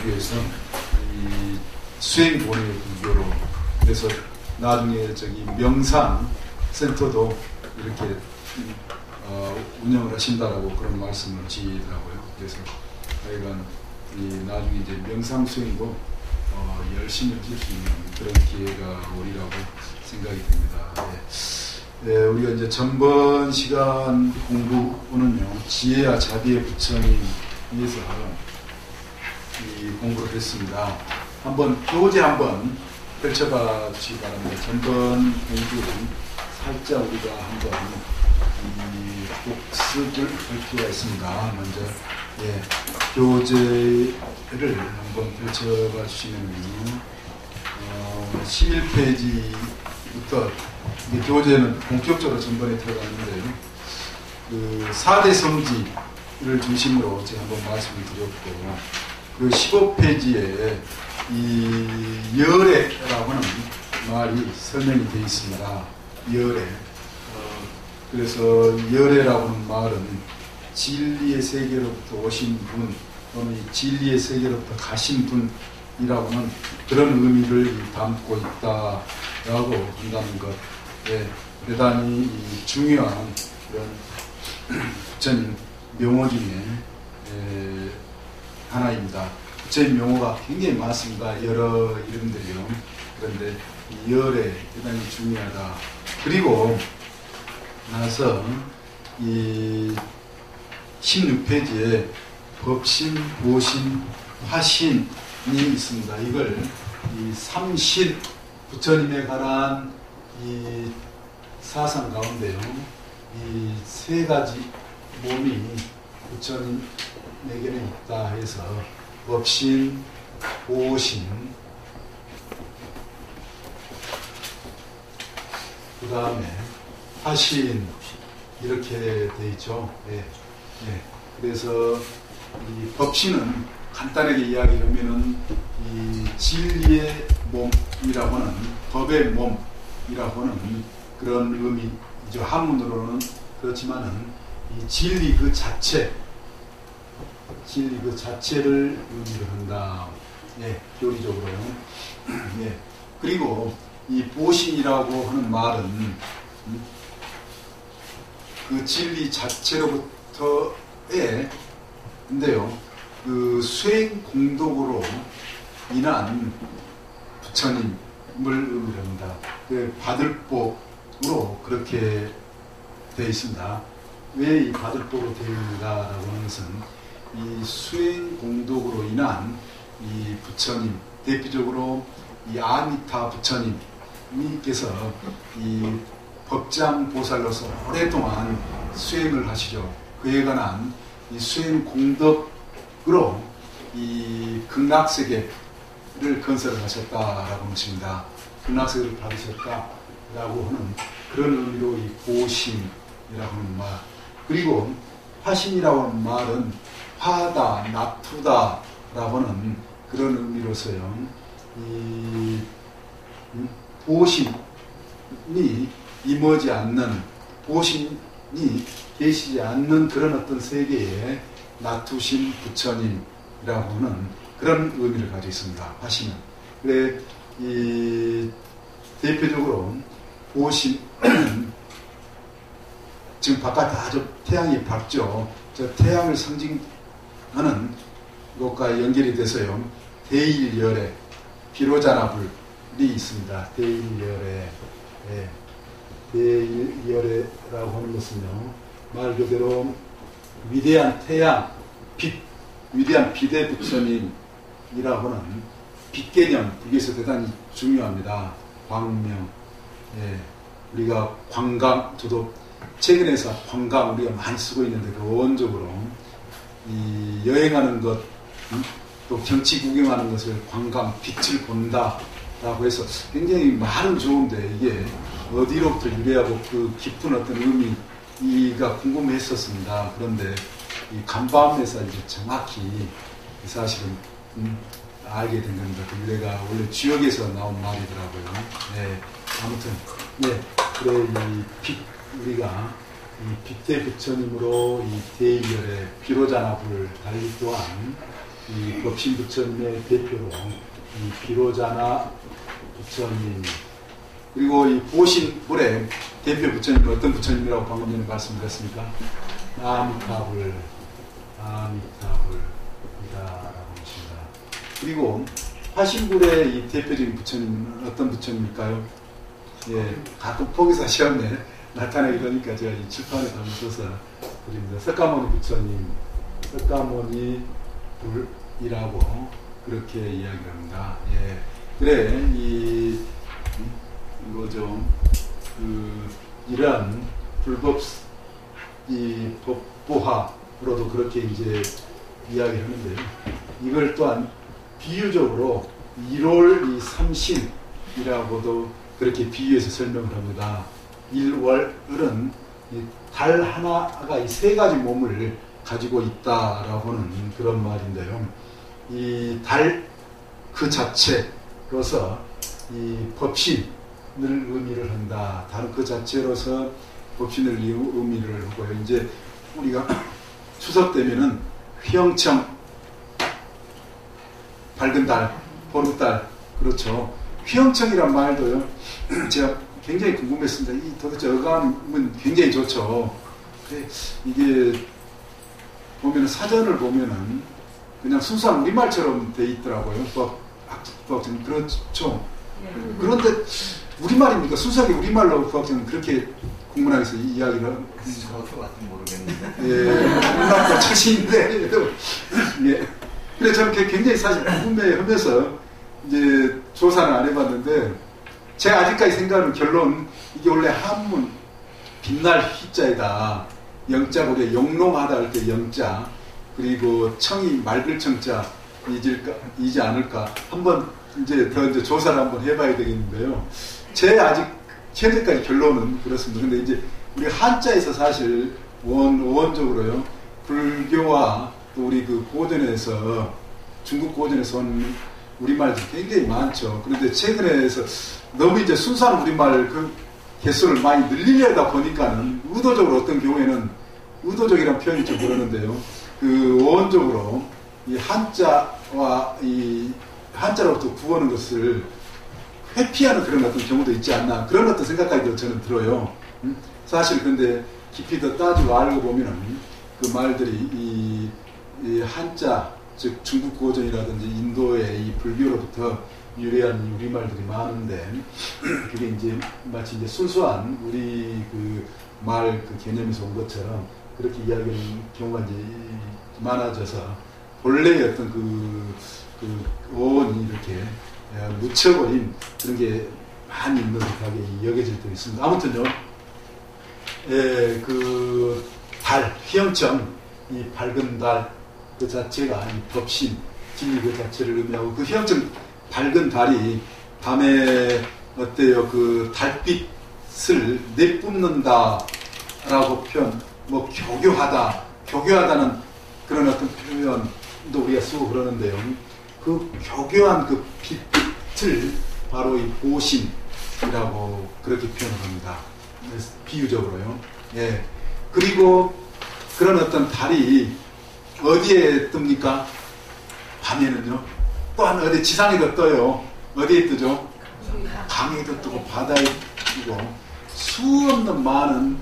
위해서 이 수행본의 불교로, 그래서 나중에 저기 명상 센터도 이렇게 운영을 하신다라고 그런 말씀을 지더라고요. 그래서 하여간 나중에 이제 명상 수행도 열심히 하실 수 있는 그런 기회가 오리라고 생각이 됩니다. 네. 네, 우리가 이제 전번 시간 공부는요, 지혜와 자비의 부처님 위해서 공부를 했습니다. 한번 교재 한번 펼쳐봐 주시기 바랍니다. 전번 공부는 살짝 우리가 한번 복습을 할 필요가 있습니다. 먼저 교재를 한번 펼쳐봐 주시면요, 11페이지부터 교재는 본격적으로 전번에 들어갔는데 그 4대 성지를 중심으로 제가 한번 말씀을 드렸고, 그 15페이지에 이 열애라고 하는 말이 설명이 되어 있습니다. 열애. 그래서 열애라고 하는 말은 진리의 세계로부터 오신 분, 또는 진리의 세계로부터 가신 분이라고 하는 그런 의미를 담고 있다라고 한다는 것. 대단히 중요한 그런 부처님 명호 중에 하나입니다. 부처님 명호가 굉장히 많습니다. 여러 이름들이요. 그런데 이 열애 대단히 중요하다. 그리고 나서 이 16페이지에 법신, 보신, 화신이 있습니다. 이걸 이 삼신, 부처님에 관한 이 사상 가운데요, 이 세 가지 몸이 부처님에게는 있다 해서 법신, 보신, 그 다음에 화신, 이렇게 돼 있죠. 그래서 이 법신은 간단하게 이야기하면은 이 진리의 몸이라고 하는, 법의 몸이라고 하는 그런 의미죠. 한문으로는. 그렇지만은 이 진리 그 자체, 진리 그 자체를 의미를 한다. 교리적으로요. 그리고 이 보신이라고 하는 말은 그 진리 자체로부터의, 근데요, 그 수행 공덕으로 인한 부처님을 의미합니다. 그 받을법으로 그렇게 되어 있습니다. 왜 이 받을법으로 되어 있는가라고 하는 것은 이 수행 공덕으로 인한 이 부처님, 대표적으로 이 아미타 부처님께서 이 법장 보살로서 오랫동안 수행을 하시죠. 그에 관한 이 수행 공덕으로 이 극락세계를 건설을 하셨다라고 하는 것입니다. 극락세계를 받으셨다라고 하는 그런 의미로 이 보신이라고 하는 말. 그리고 화신이라고 하는 말은 화하다, 나쁘다라고 하는 그런 의미로서요, 이 보신이 임하지 않는, 보신이 계시지 않는 그런 어떤 세계에 놔두신 부처님이라고 하는 그런 의미를 가지고 있습니다. 화신은. 그래, 이 대표적으로 보신 지금 바깥에 아주 태양이 밝죠. 저 태양을 상징하는 것과 연결이 돼서요, 대일열애, 비로자나불이 있습니다. 대일열애. 대일열애라고 하는 것은요, 말 그대로 위대한 태양, 빛, 위대한 빛의 부처님이라고 하는 빛 개념, 불교에서 대단히 중요합니다. 광명. 우리가 관광, 저도 최근에서 관광 우리가 많이 쓰고 있는데, 그 원적으로 이 여행하는 것, 또 경치 구경하는 것을 관광, 빛을 본다라고 해서 굉장히 말은 좋은데 이게 어디로부터 유래하고 그 깊은 어떤 의미가 궁금했었습니다. 그런데 이 간밤에서 이제 정확히 사실은 알게 된 겁니다. 그 유래가 원래 지역에서 나온 말이더라고요. 아무튼 그래 이 빛, 우리가 이 빛의 부처님으로 이 대일열의 비로자나불을 달리 또한 이 법신 부처님의 대표로 이 비로자나 부처님, 그리고 이 보신불의 대표 부처님은 어떤 부처님이라고 방금 전에 말씀드렸습니까? 아미타불, 아미타불이다라고 하십니다. 그리고 화신불의 이 대표적인 부처님은 어떤 부처님일까요? 예, 가끔 포기사 시험에 나타나게 되니까 제가 이 칠판에 한번 써서 드립니다. 석가모니 부처님, 석가모니 불이라고 그렇게 이야기를 합니다. 예. 그래, 이거죠. 이러한 불법, 이 법보화로도 그렇게 이제 이야기를 하는데요. 이걸 또한 비유적으로 1월 이 삼신이라고도 그렇게 비유해서 설명을 합니다. 1월은 달 하나가 이 세 가지 몸을 가지고 있다라고 하는 그런 말인데요. 이 달 그 자체로서 이 법신을 의미를 한다. 다른 그 자체로서 법신을 의미를 하고요. 이제 우리가 추석 되면은 휘영청, 밝은 달, 보름달, 그렇죠. 휘영청이란 말도요, 제가 굉장히 궁금했습니다. 이 도대체 어감은 굉장히 좋죠. 이게 보면 사전을 보면은 그냥 순수한 우리말처럼 돼 있더라고요. 부학자는 그렇죠. 그런데 우리말입니까? 순수하게 우리말로 부학자는 그렇게 국문학에서 이야기를 하는 저도 같은 모르겠는데. 예, 국문학과 출신인데 예. 그래 저는 굉장히 사실 궁금해하면서 이제 조사를 안 해봤는데 제가 아직까지 생각하는 결론 이게 원래 한문 빛날 희자에다 영자고 우리가 영롱하다 할 때 영자 그리고 청이 맑을 청자 이지 않을까 한번 이제 더 이제 조사를 한번 해봐야 되겠는데요. 제 아직 현재까지 결론은 그렇습니다. 근데 이제 우리 한자에서 사실 원적으로요 불교와 또 우리 그 고전에서 중국 고전에서 온 우리말들이 굉장히 많죠. 그런데 최근에서 너무 이제 순수한 우리말 그 개수를 많이 늘리려다 보니까는 의도적으로 어떤 경우에는 의도적이라는 표현이 좀 그러는데요. 그 원적으로 이 한자와 이 한자로부터 구하는 것을 회피하는 그런 어떤 경우도 있지 않나 그런 어떤 생각까지도 저는 들어요. 사실 근데 깊이 더 따지고 알고 보면은 그 말들이 이 한자 즉 중국 고전이라든지 인도의 이 불교로부터 유래한 우리말들이 많은데 그게 이제 마치 이제 순수한 우리 그 말 그 개념에서 온 것처럼 그렇게 이야기하는 경우가 이제 많아져서 본래의 어떤 그 어원이 이렇게 묻혀버린 그런 게 많이 있는 듯하게 여겨질 때도 있습니다. 아무튼요, 그 달, 휘영청, 이 밝은 달 그 자체가 이 법신, 진리 그 자체를 의미하고 그 휘영청 밝은 달이 밤에 어때요? 그 달빛을 내뿜는다라고 표현, 뭐 교교하다는 그런 어떤 표현도 우리가 쓰고 그러는데요. 그 교교한 그 빛을 바로 이 보신이라고 그렇게 표현을 합니다. 비유적으로요. 예. 그리고 그런 어떤 달이 어디에 뜹니까? 밤에는요. 또한 어디 지상에도 떠요. 어디에 뜨죠? 강에도 뜨고 바다에 뜨고 수없는 많은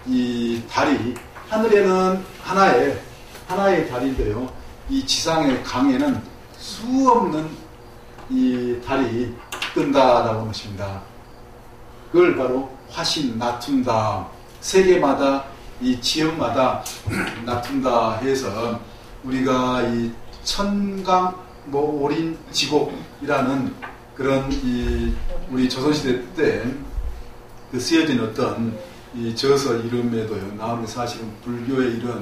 이 달이 하늘에는 하나의 달인데요. 이 지상의 강에는 수없는 이 달이 뜬다라고 하는 것입니다. 그걸 바로 화신, 나툰다. 세계마다 이 지역마다 나툰다 해서 우리가 이 천강 오린 지곡이라는 그런 이 우리 조선시대 때 그 쓰여진 어떤 이 저서 이름에도요 나오는 사실은 불교의 이런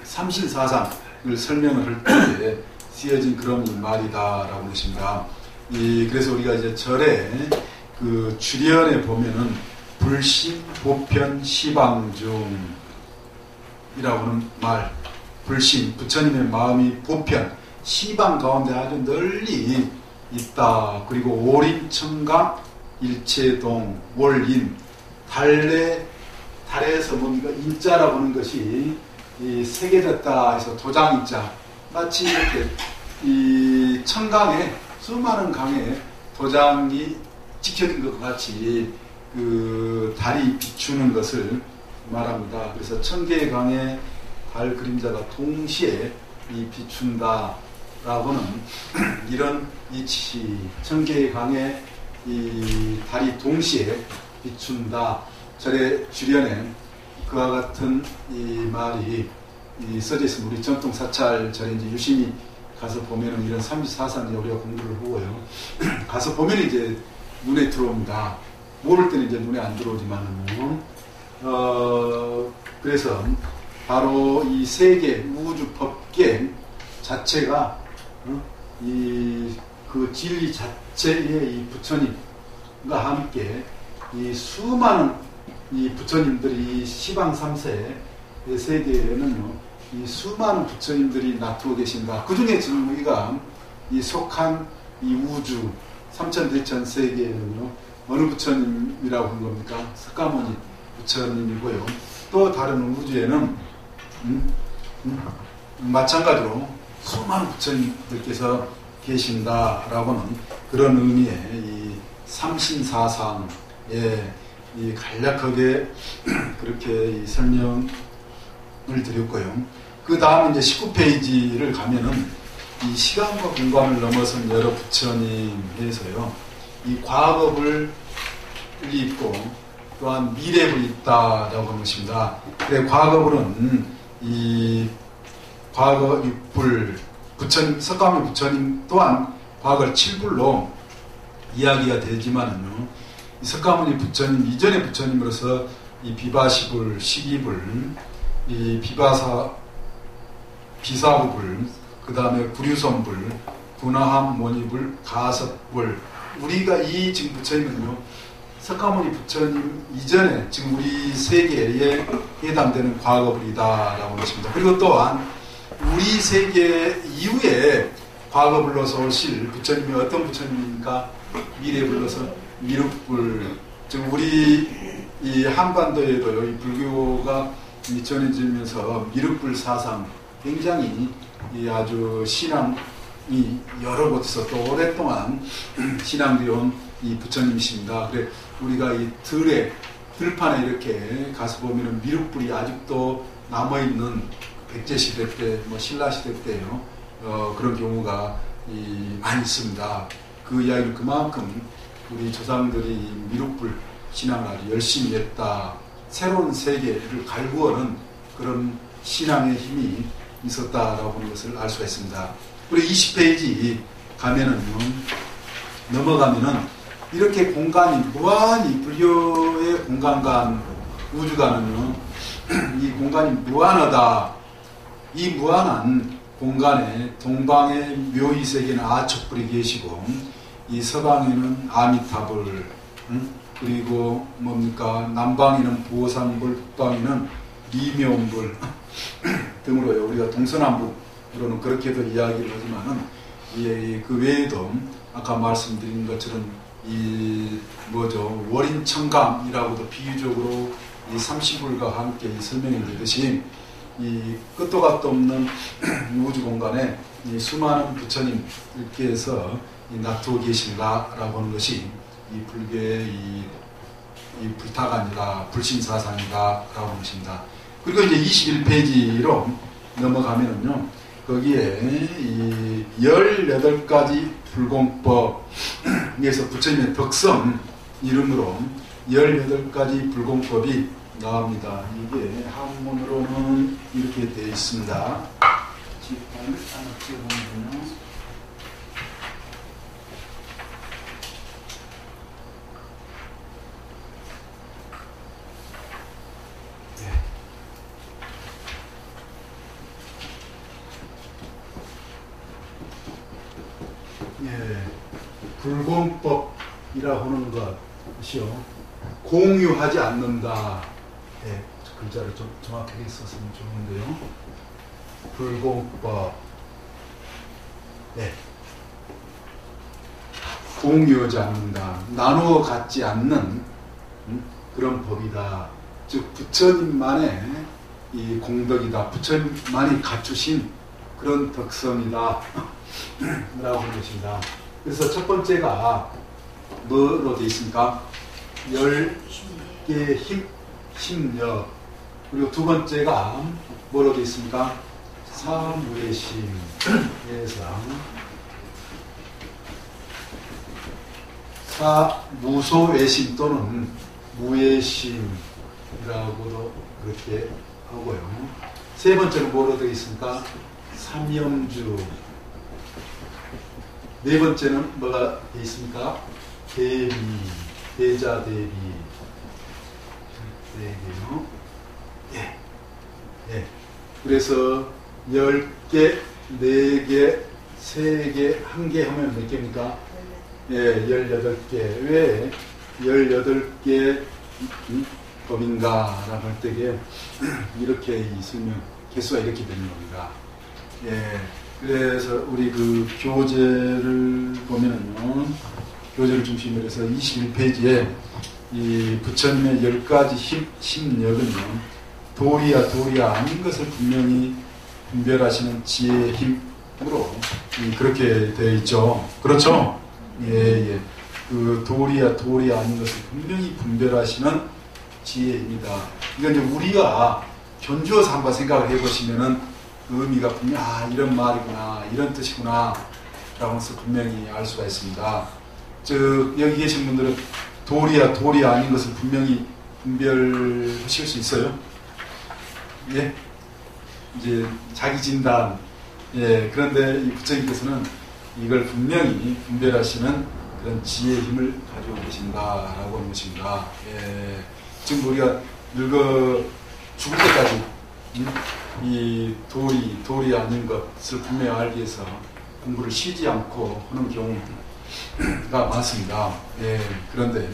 삼신사상을 설명을 할 때 쓰여진 그런 말이다라고 하는 것입니다. 그래서 우리가 이제 절에 그 주련에 보면은 불신, 보편, 시방중이라고 하는 말, 불신, 부처님의 마음이 보편, 시방 가운데 아주 널리 있다. 그리고 오린, 청강, 일체동, 월인, 달에서 뭡니까? 인자라고 하는 것이 이 새겨졌다 해서 도장인자, 마치 이렇게 이 청강에 수많은 강에 도장이 찍혀진 것 같이 그 달이 비추는 것을 말합니다. 그래서 1000개의 강에 달 그림자가 동시에 이 비춘다라고는 이런 이치 1000개의 강에 이 달이 동시에 비춘다. 절의 주변에 그와 같은 이 말이 써져 있으면 우리 전통 사찰 절에 이제 유심히 가서 보면은 이런 34산 우리가 공부를 하고요. 가서 보면 이제 눈에 들어옵니다. 모를 때는 이제 눈에 안 들어오지만은 그래서 바로 이 세계 우주 법계 자체가 이 그 진리 자체의 이 부처님과 함께 이 수많은 이 부처님들이 시방 3세 세계에는요 이 수많은 부처님들이 놔두고 계신다. 그 중에 지금 우리가 이 속한 이 우주 3000대천 세계에는요 어느 부처님이라고 하는 겁니까? 석가모니 부처님이고요. 또 다른 우주에는 마찬가지로 수많은 부처님들께서 계신다라고는 그런 의미의 이 삼신사상에 이 간략하게 그렇게 이 설명을 드렸고요. 그 다음 이제 19페이지를 가면은 이 시간과 공간을 넘어선 여러 부처님에서요, 이 과거불이 있고 또한 미래불이 있다라고 하는 것입니다. 그래 과거불은 이 과거 6불 부처님, 석가모니 부처님 또한 과거를 7불로 이야기가 되지만은요, 이 석가모니 부처님 이전의 부처님으로서 이 비바시불, 시기불, 이 비사부불, 그 다음에 구류선불, 군화함 모니불, 가섭불, 우리가 이 지금 부처님은요, 석가모니 부처님 이전에 지금 우리 세계에 해당되는 과거불이다라고 하는 것입니다. 그리고 또한 우리 세계 이후에 과거불로서 오실 부처님이 어떤 부처님입니까? 미래불로서 미륵불, 즉 우리 이 한반도에도요, 이 불교가 전해지면서 미륵불 사상 굉장히 이 아주 신앙이 여러 곳에서 또 오랫동안 신앙되어 온 이 부처님이십니다. 그래 우리가 이 들판에 이렇게 가서 보면은 미륵불이 아직도 남아있는 백제시대 때, 뭐 신라시대 때요, 그런 경우가 많이 있습니다. 그 이야기는 그만큼 우리 조상들이 미륵불 신앙을 아주 열심히 했다. 새로운 세계를 갈구하는 그런 신앙의 힘이 있었다라고 하는 것을 알 수가 있습니다. 그리고 20페이지 가면은요, 넘어가면은 이렇게 공간이 무한히 불교의 공간과 우주관은요, 이 공간이 무한하다. 이 무한한 공간에 동방의 묘의세계는 아척불이 계시고 이 서방에는 아미타불, 그리고 뭡니까 남방에는 보상불, 북방에는 리묘불 등으로요, 우리가 동서남북으로는 그렇게도 이야기를 하지만은 그 외에도 아까 말씀드린 것처럼 이 뭐죠, 월인청감이라고도 비유적으로 이 30불과 함께 설명이 되듯이 이 끝도 갓도 없는 우주 공간에 이 수많은 부처님들께서 놔두고 계신다라고 하는 것이 이 불교의 이 불타가 아니라 불신사상이다라고 하는 것입니다. 그리고 이제 21페이지로 넘어가면은요, 거기에 이 18가지 불공법에서 부처님의 덕성 이름으로 18가지 불공법이 나옵니다. 이게 한문으로는 이렇게 되어 있습니다. 지판을 하나 띄워보면요. 불공법이라고 하는 것이요, 공유하지 않는다. 글자를 좀 정확하게 썼으면 좋은데요. 불공법, 공유하지 않는다, 나누어 갖지 않는 그런 법이다. 즉 부처님만의 이 공덕이다. 부처님만이 갖추신 그런 덕성이다 라고 하는 것입니다. 그래서 첫 번째가 뭐로 되어 있습니까? 10개의 힘, 힘력. 그리고 두 번째가 뭐로 되어 있습니까? 사무예심, 예상. 무소외심 또는 무예심이라고도 그렇게 하고요. 세 번째는 뭐로 되어 있습니까? 삼염주. 네 번째는 뭐가 되어 있습니까? 대비, 대자 대비. 네 개요. 예. 예. 그래서 10개, 4개, 3개, 1개 하면 몇 개입니까? 예, 18개. 왜 18개 법인가라고 할 때에 이렇게 있으면 개수가 이렇게 되는 겁니다. 예. 그래서 우리 그 교재를 보면은요, 교재를 중심으로 해서 21페이지에 이 부처님의 10가지 힘력은요, 도리야 아닌 것을 분명히 분별하시는 지혜의 힘으로 그렇게 되어 있죠. 그렇죠? 예. 그 도리야 아닌 것을 분명히 분별하시는 지혜입니다. 이건 이제 우리가 견주어서 한번 생각을 해보시면은 그 의미가 분명, 이런 말이구나, 이런 뜻이구나, 라고 해서 분명히 알 수가 있습니다. 여기 계신 분들은 도리야 아닌 것을 분명히 분별하실 수 있어요? 예? 이제 자기 진단. 예. 그런데 이 부처님께서는 이걸 분명히 분별하시는 그런 지혜의 힘을 가지고 계신다라고 하는 것입니다. 예. 지금 우리가 늙어 죽을 때까지 이 도리 아닌 것을 분명히 알기 위해서 공부를 쉬지 않고 하는 경우가 많습니다. 예. 그런데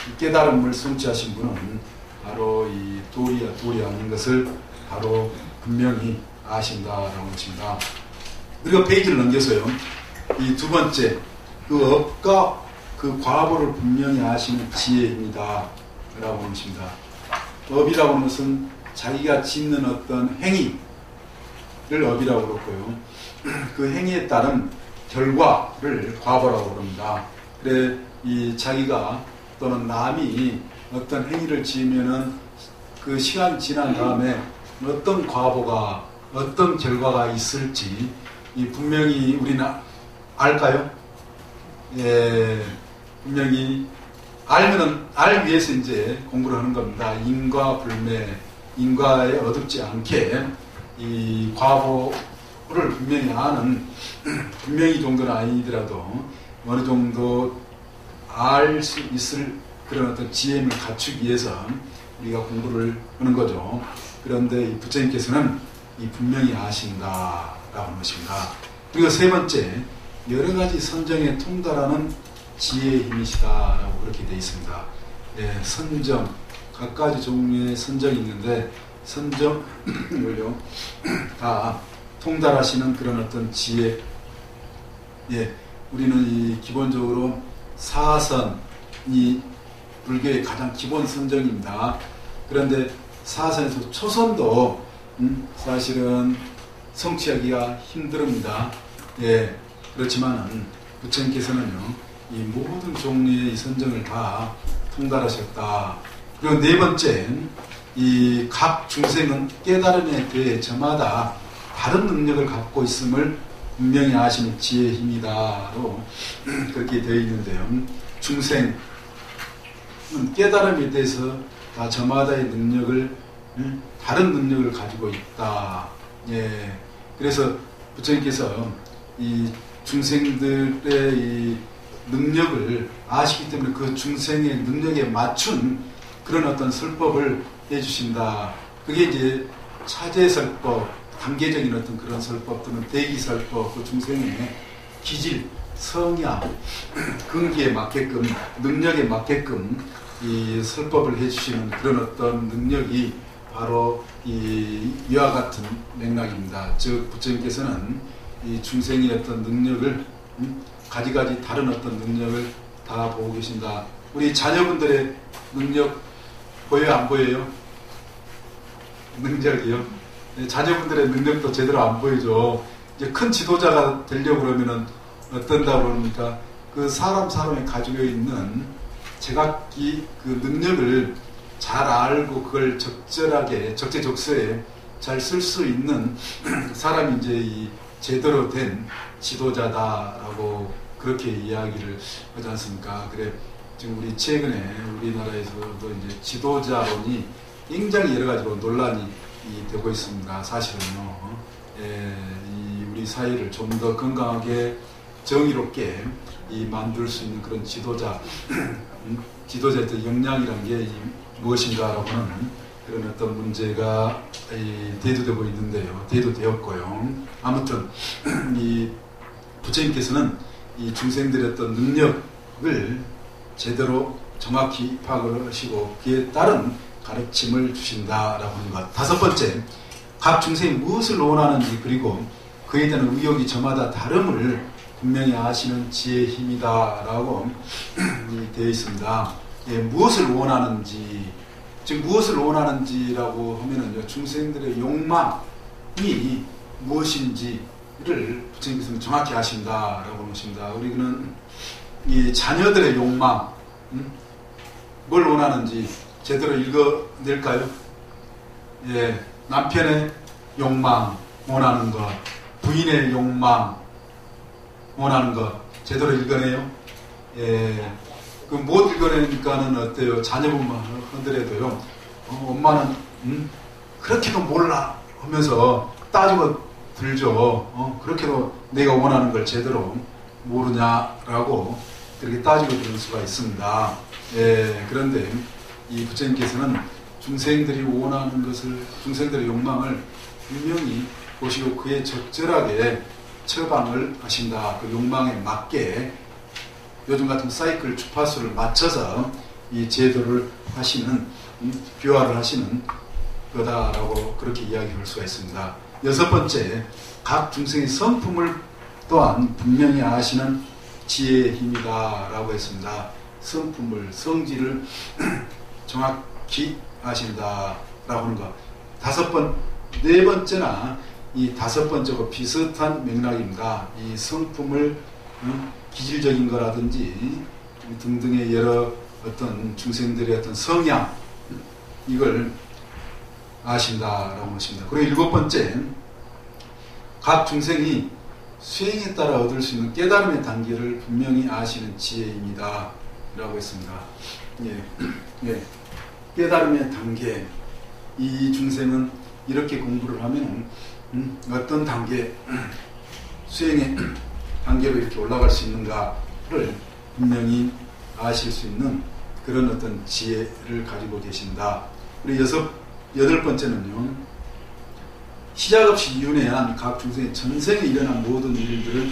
이 깨달음을 성취하신 분은 바로 이 도리 아닌 것을 바로 분명히 아신다라고 것입니다. 우리가 페이지를 넘겨서요, 이 두 번째, 그 업과 그 과보를 분명히 아시는 지혜입니다 라고 하는 것입니다. 업이라고 하는 것은 자기가 짓는 어떤 행위를 업이라고 그러고요, 그 행위에 따른 결과를 과보라고 그럽니다. 그래, 이 자기가 또는 남이 어떤 행위를 지으면은 그 시간이 지난 다음에 어떤 과보가, 어떤 결과가 있을지 이 분명히 우리는 알까요? 예, 분명히 알 위해서 이제 공부를 하는 겁니다. 인과 불매, 인과에 어둡지 않게 이 과보를 분명히 아는, 분명히 정도는 아니더라도 어느 정도 알 수 있을 그런 어떤 지혜를 갖추기 위해서 우리가 공부를 하는 거죠. 그런데 이 부처님께서는 이 분명히 아신다라고 하는 것입니다. 그리고 세 번째, 여러 가지 선정에 통달하는 지혜의 힘이시다라고 그렇게 되어 있습니다. 예, 선정, 각 가지 종류의 선정이 있는데 선정을요 다 통달하시는 그런 어떤 지혜. 예, 우리는 이 기본적으로 사선이 불교의 가장 기본 선정입니다. 그런데 사선에서 초선도 사실은 성취하기가 힘듭니다. 예, 그렇지만 부처님께서는요, 이 모든 종류의 이 선정을 다 통달하셨다. 그리고 네 번째, 이 각 중생은 깨달음에 대해 저마다 다른 능력을 갖고 있음을 분명히 아시는 지혜의 힘이다로 그렇게 되어 있는데요. 중생은 깨달음에 대해서 다 저마다의 능력을, 다른 능력을 가지고 있다. 예. 그래서 부처님께서 이 중생들의 이 능력을 아시기 때문에 그 중생의 능력에 맞춘 그런 어떤 설법을 해주신다. 그게 이제 차제설법, 단계적인 어떤 그런 설법 또는 대기설법, 그 중생의 기질, 성향, 근기에 맞게끔, 능력에 맞게끔 이 설법을 해주시는 그런 어떤 능력이 바로 이와 같은 맥락입니다. 즉 부처님께서는 이 중생의 어떤 능력을 가지가지 다른 어떤 능력을 다 보고 계신다. 우리 자녀분들의 능력 보여요, 안 보여요? 능력이요? 네, 자녀분들의 능력도 제대로 안 보이죠. 이제 큰 지도자가 되려고 그러면은 어떤다고 그러니까 그 사람이 가지고 있는 제각기 그 능력을 잘 알고 그걸 적절하게 적재적소에 잘 쓸 수 있는 사람이 이제 이 제대로 된 지도자다라고 그렇게 이야기를 하지 않습니까? 그래 지금 우리 최근에 우리나라에서도 이제 지도자론이 굉장히 여러 가지로 논란이 되고 있습니다. 사실은요. 우리 사회를 좀 더 건강하게 정의롭게 만들 수 있는 그런 지도자의 역량이라는 게 무엇인가라고 하는 그런 어떤 문제가 대두되고 있는데요. 대두되었고요. 아무튼 이 부처님께서는 이 중생들의 어떤 능력을 제대로 정확히 파악을 하시고 그에 따른 가르침을 주신다라고 하는 것. 다섯 번째, 각 중생이 무엇을 원하는지 그리고 그에 대한 의욕이 저마다 다름을 분명히 아시는 지혜의 힘이다라고 되어 있습니다. 무엇을 원하는지, 즉 무엇을 원하는지라고 하면은요, 중생들의 욕망이 무엇인지를 부처님께서는 정확히 아신다라고 하십니다. 우리는 이 자녀들의 욕망, 뭘 원하는지 제대로 읽어낼까요? 남편의 욕망 원하는 것, 부인의 욕망 원하는 것 제대로 읽어내요? 그 못 읽어내니까는 어때요? 자녀분만 흔들어도요. 엄마는 그렇게도 몰라 하면서 따지고 들죠. 그렇게도 내가 원하는 걸 제대로 모르냐라고 그렇게 따지고 들을 수가 있습니다. 그런데 이 부처님께서는 중생들이 원하는 것을, 중생들의 욕망을 분명히 보시고 그에 적절하게 처방을 하신다. 그 욕망에 맞게 요즘 같은 사이클 주파수를 맞춰서 이 제도를 하시는, 교화를 하시는 거다라고 그렇게 이야기할 수가 있습니다. 여섯 번째, 각 중생의 성품을 또한 분명히 아시는 지혜의 힘이다라고 했습니다. 성품을, 성질을 정확히 아신다라고 하는 것. 네 번째나 이 다섯 번째고 비슷한 맥락입니다. 이 성품을 기질적인 거라든지 등등의 여러 어떤 중생들의 어떤 성향, 이걸 아신다라고 하십니다. 그리고 일곱 번째, 각 중생이 수행에 따라 얻을 수 있는 깨달음의 단계를 분명히 아시는 지혜입니다. 라고 했습니다. 깨달음의 단계. 이 중생은 이렇게 공부를 하면 어떤 단계, 수행의 단계로 이렇게 올라갈 수 있는가를 분명히 아실 수 있는 그런 어떤 지혜를 가지고 계신다. 그리고 여덟 번째는요, 시작 없이 윤회한 각 중생의 전생에 일어난 모든 일들을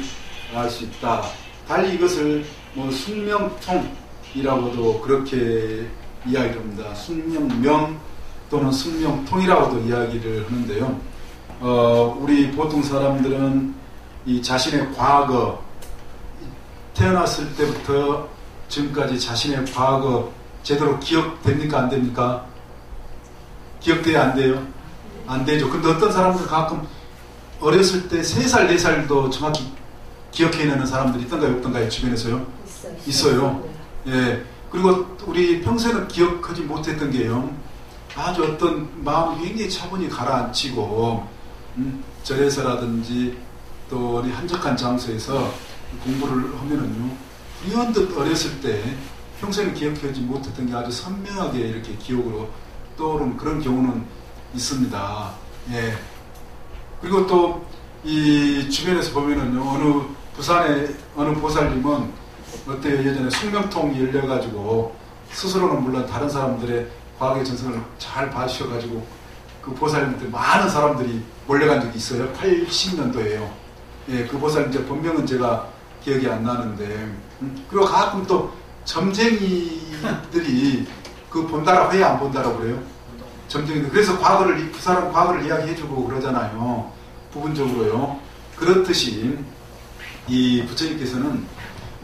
알 수 있다. 달리 이것을 숙명통이라고도 그렇게 이야기를 합니다. 숙명명 또는 숙명통이라고도 이야기를 하는데요. 우리 보통 사람들은 이 자신의 과거, 태어났을 때부터 지금까지 자신의 과거 제대로 기억됩니까? 안 됩니까? 기억돼야 안 돼요? 안 되죠. 근데 어떤 사람들 가끔 어렸을 때 3살, 4살도 정확히 기억해내는 사람들이 있던가요? 없던가요? 주변에서요? 있어요. 그리고 우리 평소에는 기억하지 못했던 게요, 아주 어떤 마음이 굉장히 차분히 가라앉히고 절에서라든지 또 어디 한적한 장소에서 공부를 하면은요, 이언뜻 어렸을 때 평소에는 기억하지 못했던 게 아주 선명하게 이렇게 기억으로 떠오르는 그런 경우는 있습니다. 그리고 또 이 주변에서 보면은요, 부산의 어느 보살님은 어때요? 예전에 숙명통이 열려가지고 스스로는 물론 다른 사람들의 과거의 전생을 잘 봐주셔가지고 그 보살님들 많은 사람들이 몰려간 적이 있어요. 80년도에요. 그 보살님 이제 본명은 제가 기억이 안 나는데, 그리고 가끔 또 점쟁이들이 그 본다라고 해야 안 본다라고 그래요. 점쟁이들. 그래서 그 사람 과거를 이야기해주고 그러잖아요. 부분적으로요. 그렇듯이 이 부처님께서는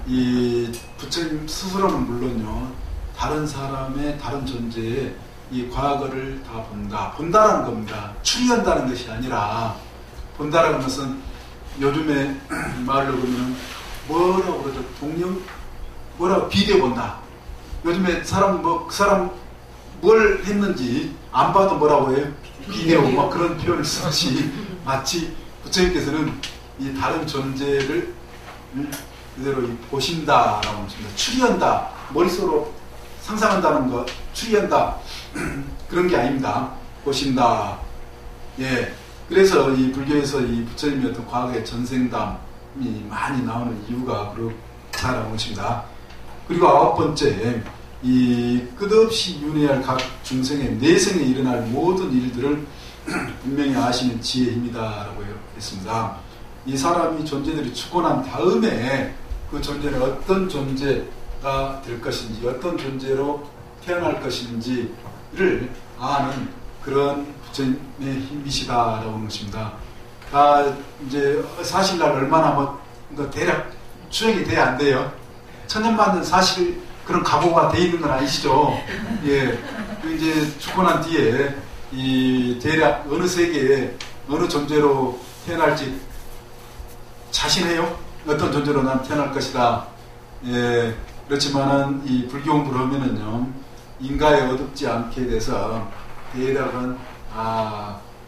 이 부처님 스스로는 물론요, 다른 사람의 다른 존재의 이 과거를 다 본다라는 겁니다. 추리한다는 것이 아니라, 본다라는 것은 요즘에 말로 그러면 뭐라고 그러죠? 동령 뭐라고 비벼본다. 요즘에 사람 그 사람 뭘 했는지 안 봐도 뭐라고 해요? 비벼 막 그런 표현을 쓰듯이 마치 부처님께서는 이 다른 존재를 그대로 보신다라고 하십니다. 추리한다. 머릿속으로 상상한다는 것, 추리한다. 그런 게 아닙니다. 보신다. 예. 그래서 이 불교에서 이 부처님의 어떤 과거의 전생담이 많이 나오는 이유가 그렇다라고 것입니다. 그리고 9번째, 이 끝없이 윤회할 각 중생의 내생에 일어날 모든 일들을 분명히 아시는 지혜의 힘이다라고 했습니다. 이 사람이 존재들이 죽고 난 다음에 그 존재는 어떤 존재가 될 것인지, 어떤 존재로 태어날 것인지를 아는 그런 부처님의 힘이시다라고 하는 것입니다. 이제 사실날 얼마나 대략 추정이 돼야 안 돼요. 천년만년 사실 그런 각오가 돼 있는 건 아니시죠? 예. 이제 죽고 난 뒤에 이 대략 어느 세계에 어느 존재로 태어날지 자신해요? 어떤 존재로 난 태어날 것이다. 예. 그렇지만은 이 불교 공부를 하면은요, 인가에 어둡지 않게 돼서 대략은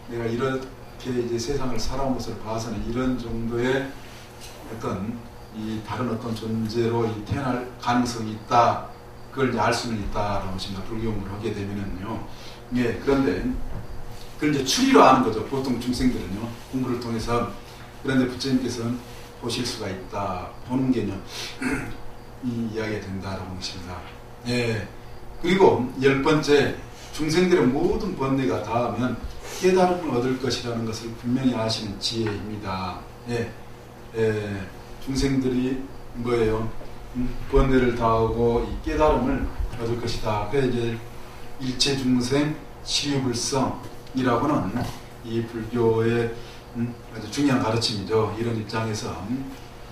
내가 이렇게 이제 세상을 살아온 것을 봐서는 이런 정도의 어떤 이 다른 어떤 존재로 태어날 가능성이 있다. 그걸 이제 알 수는 있다라고 하십니다. 불교 공부를 하게 되면은요. 예, 그런데 그걸 이제 추리로 아는 거죠. 보통 중생들은요. 공부를 통해서. 그런데 부처님께서는 보실 수가 있다. 보는 개념. 이 이야기가 된다라고 하는 것입니다. 예. 그리고 10번째, 중생들의 모든 번뇌가 닿으면 깨달음을 얻을 것이라는 것을 분명히 아시는 지혜입니다. 예. 예. 중생들이 뭐예요? 번뇌를 다하고 이 깨달음을 얻을 것이다. 그래서 이제 일체 중생 시류불성이라고는 이 불교의 아주 중요한 가르침이죠. 이런 입장에서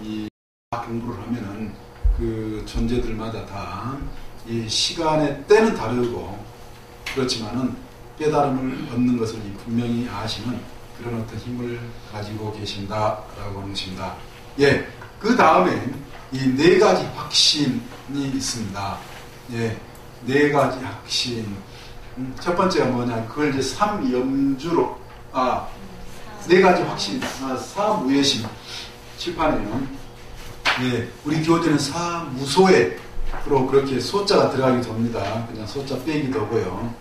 이 공부를 하면은 그 존재들마다 다 이 시간의 때는 다르고 그렇지만은 깨달음을 얻는 것을 분명히 아시는 그런 어떤 힘을 가지고 계신다라고 하는 것입니다. 예, 그 다음에 이 4가지 확신이 있습니다. 예, 4가지 확신. 첫 번째가 뭐냐? 그걸 이제 삼염주로 4가지 확신. 사무예심 칠판에요. 예, 우리 교재는 사무소에로 그렇게 소자가 들어가기도 합니다. 그냥 소자 빼기도 하고요.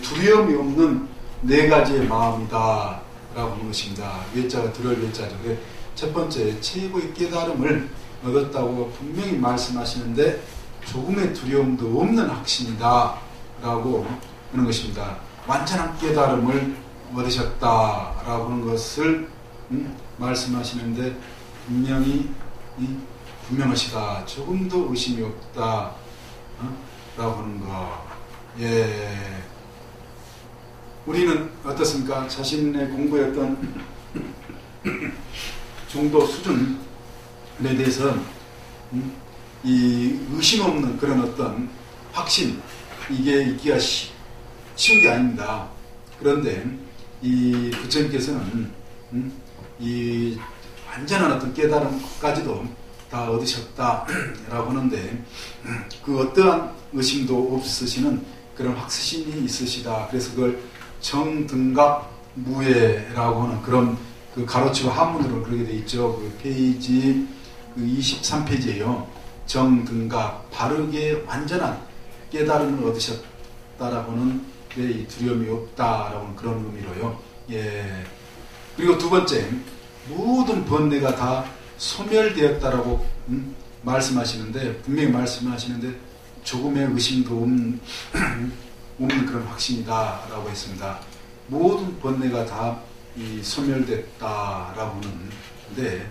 두려움이 없는 4가지의 마음이다 라고 하는 것입니다. 외자가 두려울 외자죠. 첫 번째, 최고의 깨달음을 얻었다고 분명히 말씀하시는데 조금의 두려움도 없는 확신이다 라고 하는 것입니다. 완전한 깨달음을 얻으셨다 라고 하는 것을 말씀하시는데 분명하시다. 조금도 의심이 없다 라고 하는 거. 예. 우리는 어떻습니까? 자신의 공부의 어떤 정도 수준에 대해서 이 의심 없는 그런 어떤 확신, 이게 있기가 쉬운 게 아닙니다. 그런데 이 부처님께서는 이 완전한 어떤 깨달음까지도 다 얻으셨다라고 하는데 그 어떠한 의심도 없으시는 그런 확신이 있으시다. 그래서 그걸 정등각 무예라고 하는 그런 그 가로치고 한문으로 그렇게 돼 있죠. 그 페이지 23페이지에요. 정등각, 바르게 완전한 깨달음을 얻으셨다라고는 이 두려움이 없다라고는 그런 의미로요. 예. 그리고 두 번째, 모든 번뇌가 다 소멸되었다라고 말씀하시는데 분명히 말씀하시는데 조금의 의심도 없는 그런 확신이다라고 했습니다. 모든 번뇌가 다 소멸됐다라고 하는데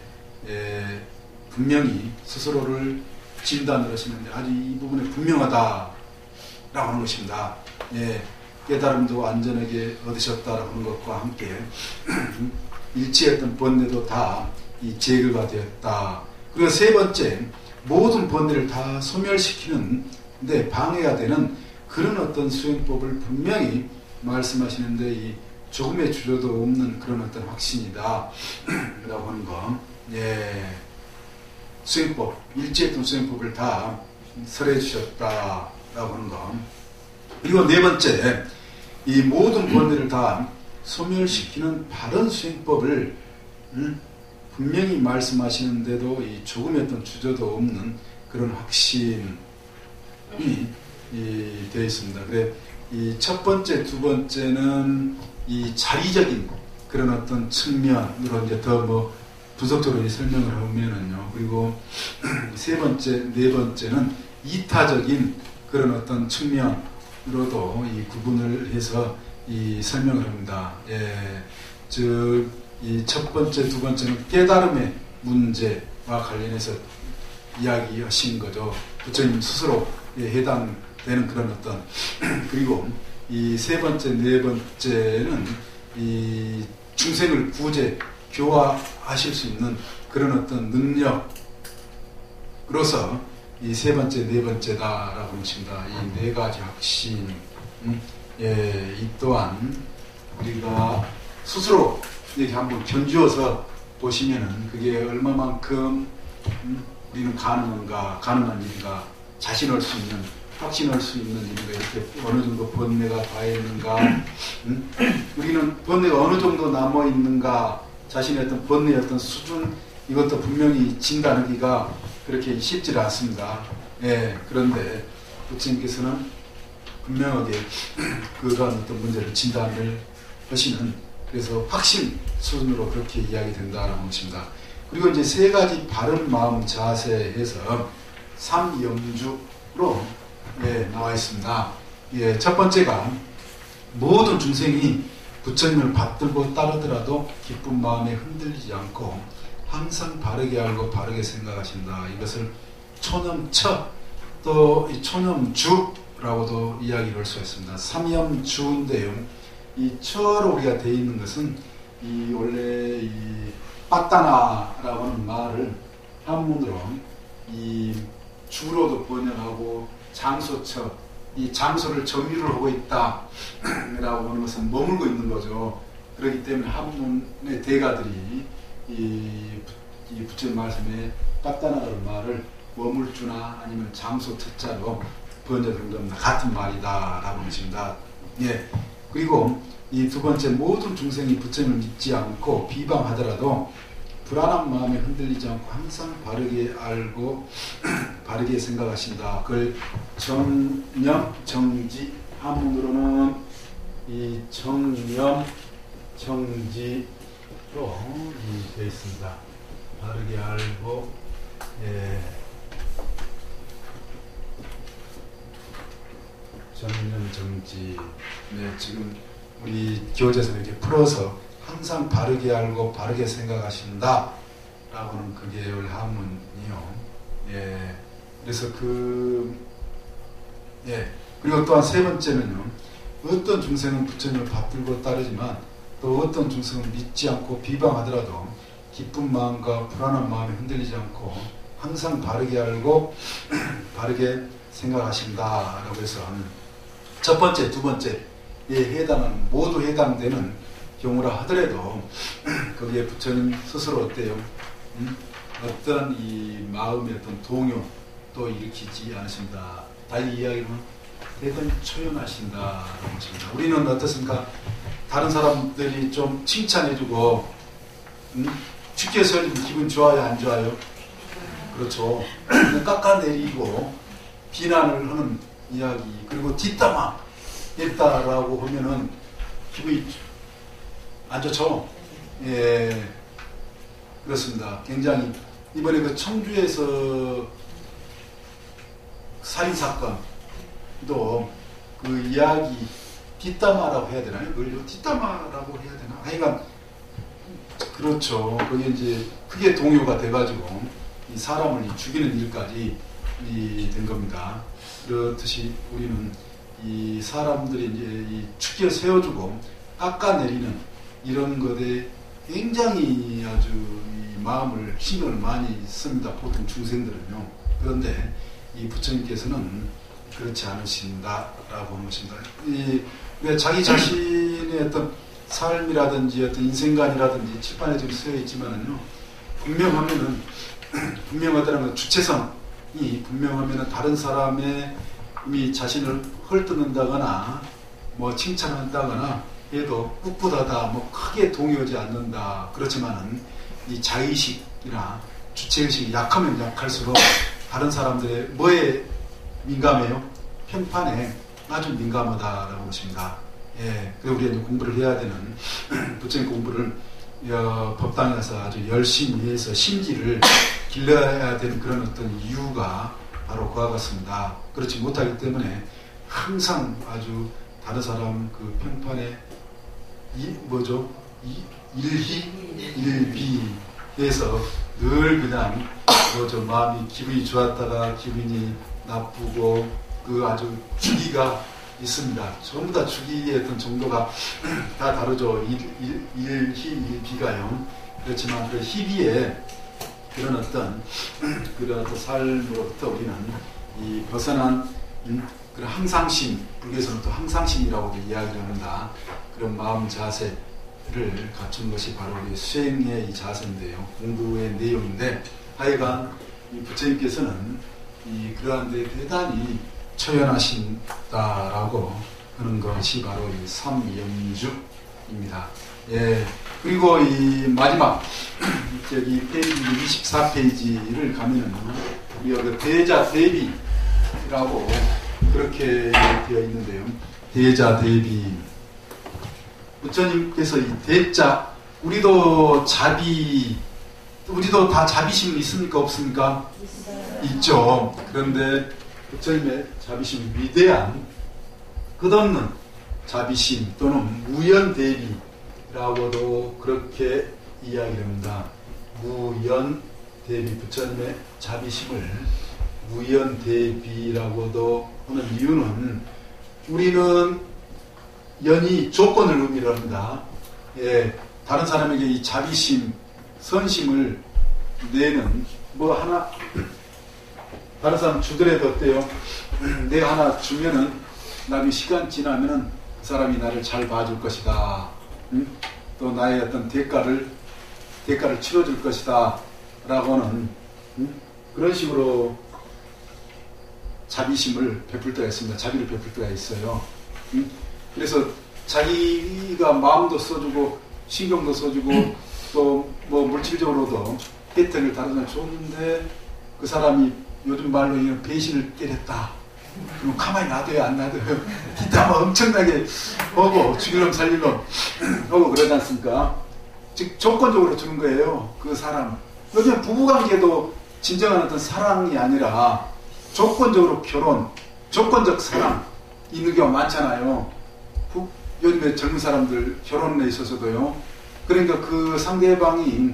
분명히 스스로를 진단을 하시는데 아주 이 부분에 분명하다라고 하는 것입니다. 예, 깨달음도 완전하게 얻으셨다라고 하는 것과 함께 일체했던 번뇌도 다 제거가 되었다. 그리고 세 번째, 모든 번뇌를 다 소멸시키는 데 방해가 되는 그런 어떤 수행법을 분명히 말씀하시는데 이 조금의 주저도 없는 그런 어떤 확신이다 라고 하는 거. 예. 수행법, 일제했던 수행법을 다 설해 주셨다 라고 하는 거. 그리고 네 번째, 이 모든 번뇌를 다 소멸시키는 바른 수행법을 분명히 말씀하시는데도 이 조금의 어떤 주저도 없는 그런 확신이 되어 있습니다. 그래, 이 첫 번째, 두 번째는 이 자리적인 그런 어떤 측면으로 이제 더 뭐 분석적으로 설명을 하면은요. 그리고 세 번째, 네 번째는 이타적인 그런 어떤 측면으로도 이 구분을 해서 이 설명을 합니다. 예, 즉, 이 첫 번째, 두 번째는 깨달음의 문제와 관련해서 이야기하신 거죠. 부처님 스스로 해당되는 그런 어떤 그리고 이 세 번째, 네 번째는 이 중생을 구제, 교화하실 수 있는 그런 어떤 능력으로서 이 세 번째, 네 번째다라고 하십니다. 이 네 가지 확신, 예, 이 또한 우리가 스스로 이렇게 한번 견주어서 보시면은 그게 얼마만큼 우리는 가능한 일인가, 자신할 수 있는, 확신할 수 있는 일인가, 이렇게 어느 정도 번뇌가 다 있는가, 우리는 번뇌가 어느 정도 남아 있는가, 자신의 어떤 번뇌의 어떤 수준, 이것도 분명히 진단하기가 그렇게 쉽지 않습니다. 예, 그런데 부처님께서는 분명하게 그러한 어떤 문제를 진단을 하시는, 그래서 확신 수준으로 그렇게 이야기된다라는 것입니다. 그리고 이제 세 가지 바른 마음 자세에서 삼염주로 나와 있습니다. 예, 첫 번째가 모든 중생이 부처님을 받들고 따르더라도 기쁜 마음에 흔들리지 않고 항상 바르게 알고 바르게 생각하신다. 이것을 초념처 또 초념주라고도 이야기를 할 수가 있습니다. 삼염주인데요. 이 처로 우리가 되어 있는 것은 이 원래 이 빠따나라고 하는 말을 한문으로 이 주로도 번역하고 장소처, 이 장소를 점유를 하고 있다 라고 하는 것은 머물고 있는 거죠. 그렇기 때문에 한문의 대가들이 이 부처님 말씀에 빠따나라는 말을 머물주나 아니면 장소 처자로 번역한 겁니다. 같은 말이다 라고 하십니다. 예. 그리고 이 두 번째, 모든 중생이 부처님을 믿지 않고 비방하더라도 불안한 마음에 흔들리지 않고 항상 바르게 알고 바르게 생각하신다. 그걸 정념, 정지, 한문으로는 이 정념, 정지로 되어 있습니다. 바르게 알고, 예. 정념, 정지. 네, 지금 우리 교재에서 이렇게 풀어서 항상 바르게 알고 바르게 생각하신다 라고는 그게 한문이요. 예. 그래서 그리고 또한 세 번째는요. 어떤 중생은 부처님을 받들고 따르지만 또 어떤 중생은 믿지 않고 비방하더라도 기쁜 마음과 불안한 마음에 흔들리지 않고 항상 바르게 알고 바르게 생각하신다 라고 해서 첫 번째, 두 번째에 해당하는, 모두 해당되는 경우라 하더라도 거기에 부처님 스스로 어때요? 어떤 이 마음의 어떤 동요도 일으키지 않으십니다. 달리 이야기는 대단초연하신다라고 하십니다. 우리는 어떻습니까? 다른 사람들이 좀 칭찬해주고 축제에서 기분 좋아요, 안 좋아요? 그렇죠. 깎아내리고 비난을 하는 이야기, 그리고 뒷담화 했다라고 하면은 기분이 안 좋죠. 예, 그렇습니다. 굉장히 이번에 그 청주에서 살인 사건도 그 이야기 뒷담화라고 해야 되나요? 그걸 뒷담화라고 해야 되나? 하여간 그렇죠. 그게 이제 크게 동요가 돼가지고 이 사람을 죽이는 일까지 된 겁니다. 그렇듯이 우리는 이 사람들이 이제 이 축제를 세워주고 깎아내리는 이런 것에 굉장히 아주 이 마음을 신경을 많이 씁니다. 보통 중생들은요. 그런데 이 부처님께서는 그렇지 않으신다라고 하는 것입니다. 왜 자기 자신의 어떤 삶이라든지 어떤 인생관이라든지 칠판에 좀 쓰여 있지만은요, 분명하다는 주체성이 분명하면은 다른 사람의 이미 자신을 헐뜯는다거나 뭐 칭찬한다거나 해도 꿋꿋하다, 뭐 크게 동요하지 않는다. 그렇지만은 이 자의식이나 주체의식이 약하면 약할수록 다른 사람들의 뭐에 민감해요? 편판에 아주 민감하다라고 보십니다. 예, 그래서 우리가 공부를 해야 되는 부처님 공부를 법당에 가서 아주 열심히 해서 심지를 길러야 되는 그런 어떤 이유가 바로 그와 같습니다. 그렇지 못하기 때문에 항상 아주 다른 사람 그 편판에 일희일비해서 늘 그냥 마음이 기분이 좋았다가 기분이 나쁘고 그 아주 주기가 있습니다. 전부 다 주기의 어떤 정도가 다 다르죠. 일희일비가요. 그렇지만 그 희비의 그런 어떤 삶으로부터 우리는 이 벗어난 그런 항상심, 불교에서는 또 항상심이라고도 이야기를 합니다. 그런 마음 자세를 갖춘 것이 바로 우리 수행의 이 자세인데요. 공부의 내용인데, 하여간 이 부처님께서는 그러한 데 대단히 처연하신다라고 하는 것이 바로 이 삼영주입니다. 예. 그리고 이 마지막 저기 페이지 24페이지를 가면은 우리가 그 대자 대비라고 그렇게 되어 있는데요. 대자 대비. 부처님께서 이 대자, 우리도 다 자비심이 있습니까? 없습니까? 있죠. 그런데 부처님의 자비심, 위대한 끝없는 자비심 또는 무연대비라고도 그렇게 이야기합니다. 무연대비, 부처님의 자비심을 무연대비라고도 하는 이유는, 우리는 연이 조건을 의미를 합니다. 예, 다른 사람에게 이 자비심, 선심을 내는 뭐 하나 다른 사람 주더라도 어때요? 내가 하나 주면은 나중에 시간 지나면은 그 사람이 나를 잘 봐줄 것이다. 응? 또 나의 어떤 대가를 치러줄 것이다. 라고 하는 그런 식으로 자비심을 베풀 때가 있습니다. 자비를 베풀 때가 있어요. 그래서 자기가 마음도 써주고 신경도 써주고 또 뭐 물질적으로도 혜택을 다른 사람 줬는데 그 사람이 요즘 말로 이런 배신을 때렸다. 그럼 가만히 놔둬요, 안 놔둬요? 기타 뭐 엄청나게 하고 죽일놈 살릴놈 하고 그러지 않습니까? 즉 조건적으로 주는 거예요. 그 사람. 요즘 부부관계도 진정한 어떤 사랑이 아니라 조건적으로 결혼, 조건적 사랑 있는 경우가 많잖아요. 요즘에 젊은 사람들 결혼에 있어서도요. 그러니까 그 상대방이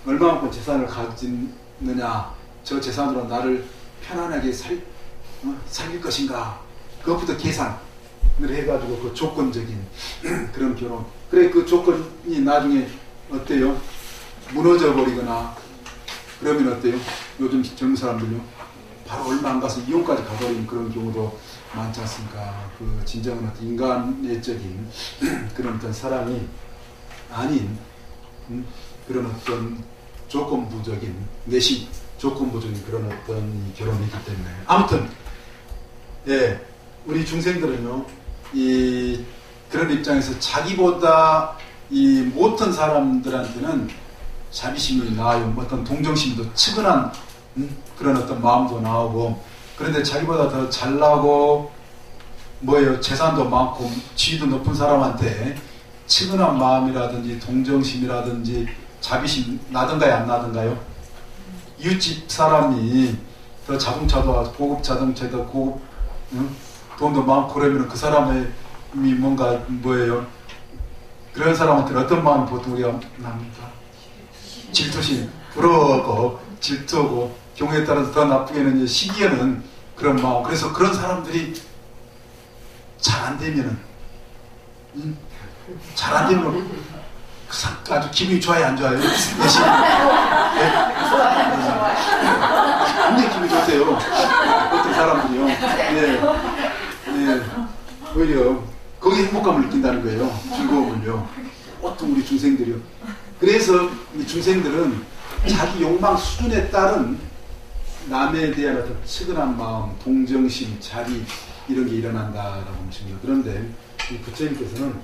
얼마만큼 재산을 가지느냐, 저 재산으로 나를 편안하게 살릴 것인가, 그것부터 계산을 해가지고 그 조건적인 그런 결혼. 그래 그 조건이 나중에 어때요? 무너져 버리거나 그러면 어때요? 요즘 젊은 사람들요, 바로 얼마 안 가서 이혼까지 가버리는 그런 경우도 많지 않습니까? 그 진정한 어떤 인간애적인 그런 어떤 사랑이 아닌 그런 어떤 조건부적인 내심 조건부적인 그런 어떤 결혼이기 때문에, 아무튼 예, 우리 중생들은요 그런 입장에서 자기보다 못한 사람들한테는 자비심이 나아요. 어떤 동정심도 측은한 그런 어떤 마음도 나오고, 그런데 자기보다 더 잘나고 뭐예요, 재산도 많고 지위도 높은 사람한테 측은한 마음이라든지 동정심이라든지 자비심 나든가요, 안 나든가요? 이웃집 사람이 더 자동차도 고급 자동차도 고급 돈도 많고 그러면 그 사람이 뭔가 뭐예요? 그런 사람한테는 어떤 마음이 보통 우리가 납니까? 질투심, 부러워하고 질투하고, 경우에 따라서 더 나쁘게는 시기에는 그런 마음. 그래서 그런 사람들이 잘 안 되면은 잘 안 되면 아주 기분이 좋아요, 안 좋아요? 예시. 굉장히 기분이 좋으세요. 어떤 사람들이요. 예. 오히려 거기 행복감을 느낀다는 거예요. 즐거움을요. 우리 중생들이요. 그래서 이 중생들은 자기 욕망 수준에 따른 남에 대한 어떤 측은한 마음, 동정심, 자리 이런 게 일어난다라고 하십니다. 그런데 이 부처님께서는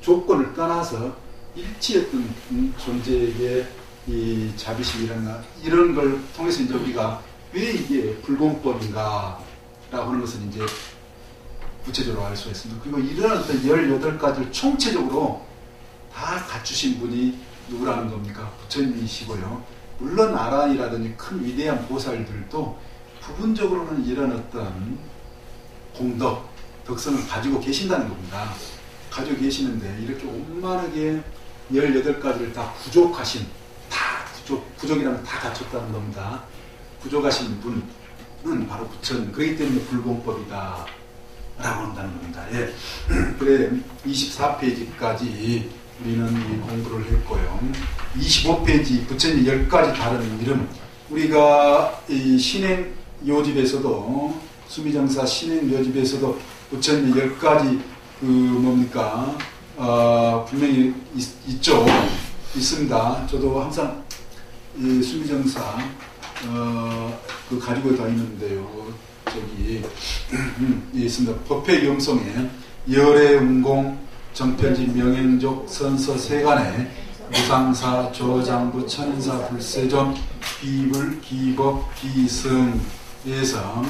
조건을 떠나서 일치했던 존재에게 이 자비심이라나 이런 걸 통해서 이제 우리가 왜 이게 불공법인가 라고 하는 것을 이제 구체적으로 알 수가 있습니다. 그리고 이런 어떤 18가지를 총체적으로 다 갖추신 분이 누구라는 겁니까? 부처님이시고요. 물론 아란이라든지 큰 위대한 보살들도 부분적으로는 이런 어떤 공덕, 덕성을 가지고 계신다는 겁니다. 가지고 계시는데 이렇게 원만하게 18가지를 다 부족하신, 부족이라면 다 갖췄다는 겁니다. 부족하신 분은 바로 부처님. 그렇기 때문에 불공법이다 라고 한다는 겁니다. 예. 그래 24페이지까지 우리는 이 공부를 했고요. 25페이지 부처님 10가지 다른 이름. 우리가 이 신행 요집에서도 수미정사 신행 요집에서도 부처님 10가지 그 뭡니까 분명히 있죠. 있습니다. 저도 항상 이 수미정사 그 가지고 다니는데요. 저기 있습니다. 법회 염송에 열애 운공 정편지 명행족 선서 세간에 무상사 조장부 천인사 불세존 비불 기법 기승 예성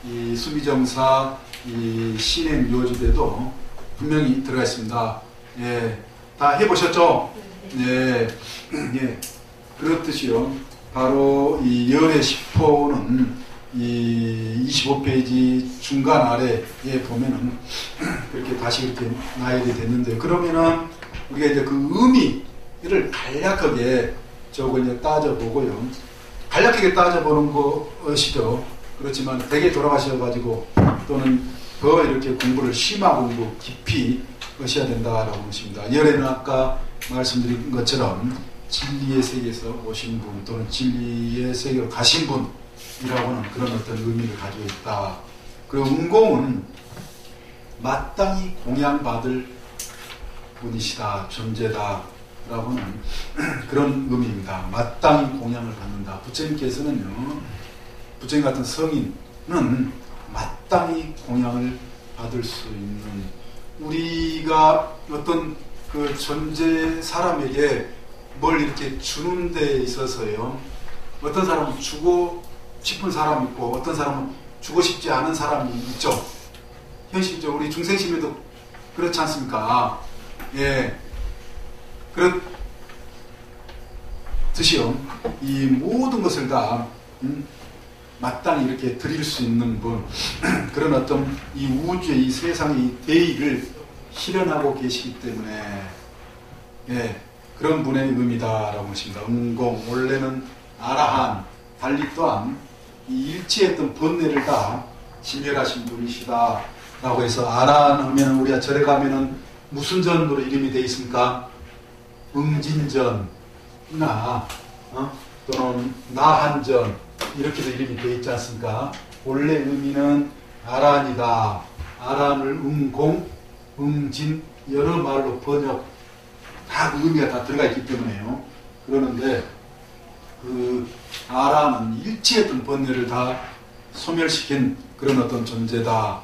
이 수미정사 이 신행 요집에도 분명히 들어가 있습니다. 예, 다 해보셨죠? 네, 예, 그렇듯이요. 바로 이 열의 10호는 이 25페이지 중간 아래에 보면은 그렇게 다시 이렇게 나열이 됐는데 그러면은 우리가 이제 그 의미를 간략하게 저거 이제 따져보고요. 간략하게 따져보는 것이죠. 그렇지만 대개 돌아가셔가지고 또는 더 이렇게 공부를 심화 공부 깊이 하셔야 된다라고 하십니다. 열에는 아까 말씀드린 것처럼 진리의 세계에서 오신 분 또는 진리의 세계로 가신 분이라고 하는 그런 어떤 의미를 가지고 있다. 그리고 운공은 마땅히 공양받을 분이시다, 존재다 라고 하는 그런 의미입니다. 마땅히 공양을 받는다. 부처님께서는요, 부처님 같은 성인은 마땅히 공양을 받을 수 있는, 우리가 어떤 그 존재 사람에게 뭘 이렇게 주는 데 있어서요, 어떤 사람은 주고 싶은 사람이 있고 어떤 사람은 주고 싶지 않은 사람이 있죠. 현실적으로 우리 중생심에도 그렇지 않습니까? 예, 그렇듯이요, 이 모든 것을 다 마땅히 이렇게 드릴 수 있는 분, 그런 어떤 이 우주의 이 세상의 대의를 실현하고 계시기 때문에, 예, 그런 분의 의미다라고 하십니다. 응공, 원래는 아라한, 달리 또한 이 일치했던 번뇌를 다 진멸하신 분이시다 라고 해서, 아라한 하면 우리가 절에 가면은 무슨 전으로 이름이 되어 있습니까? 응진전이나 또는 나한전 이렇게도 이름이 되어 있지 않습니까? 원래 의미는 아란이다. 아란을 응공, 응진 여러 말로 번역 다 그 의미가 다 들어가 있기 때문에요. 그러는데 그 아란은 일치했던 번뇌를 다 소멸시킨 그런 어떤 존재다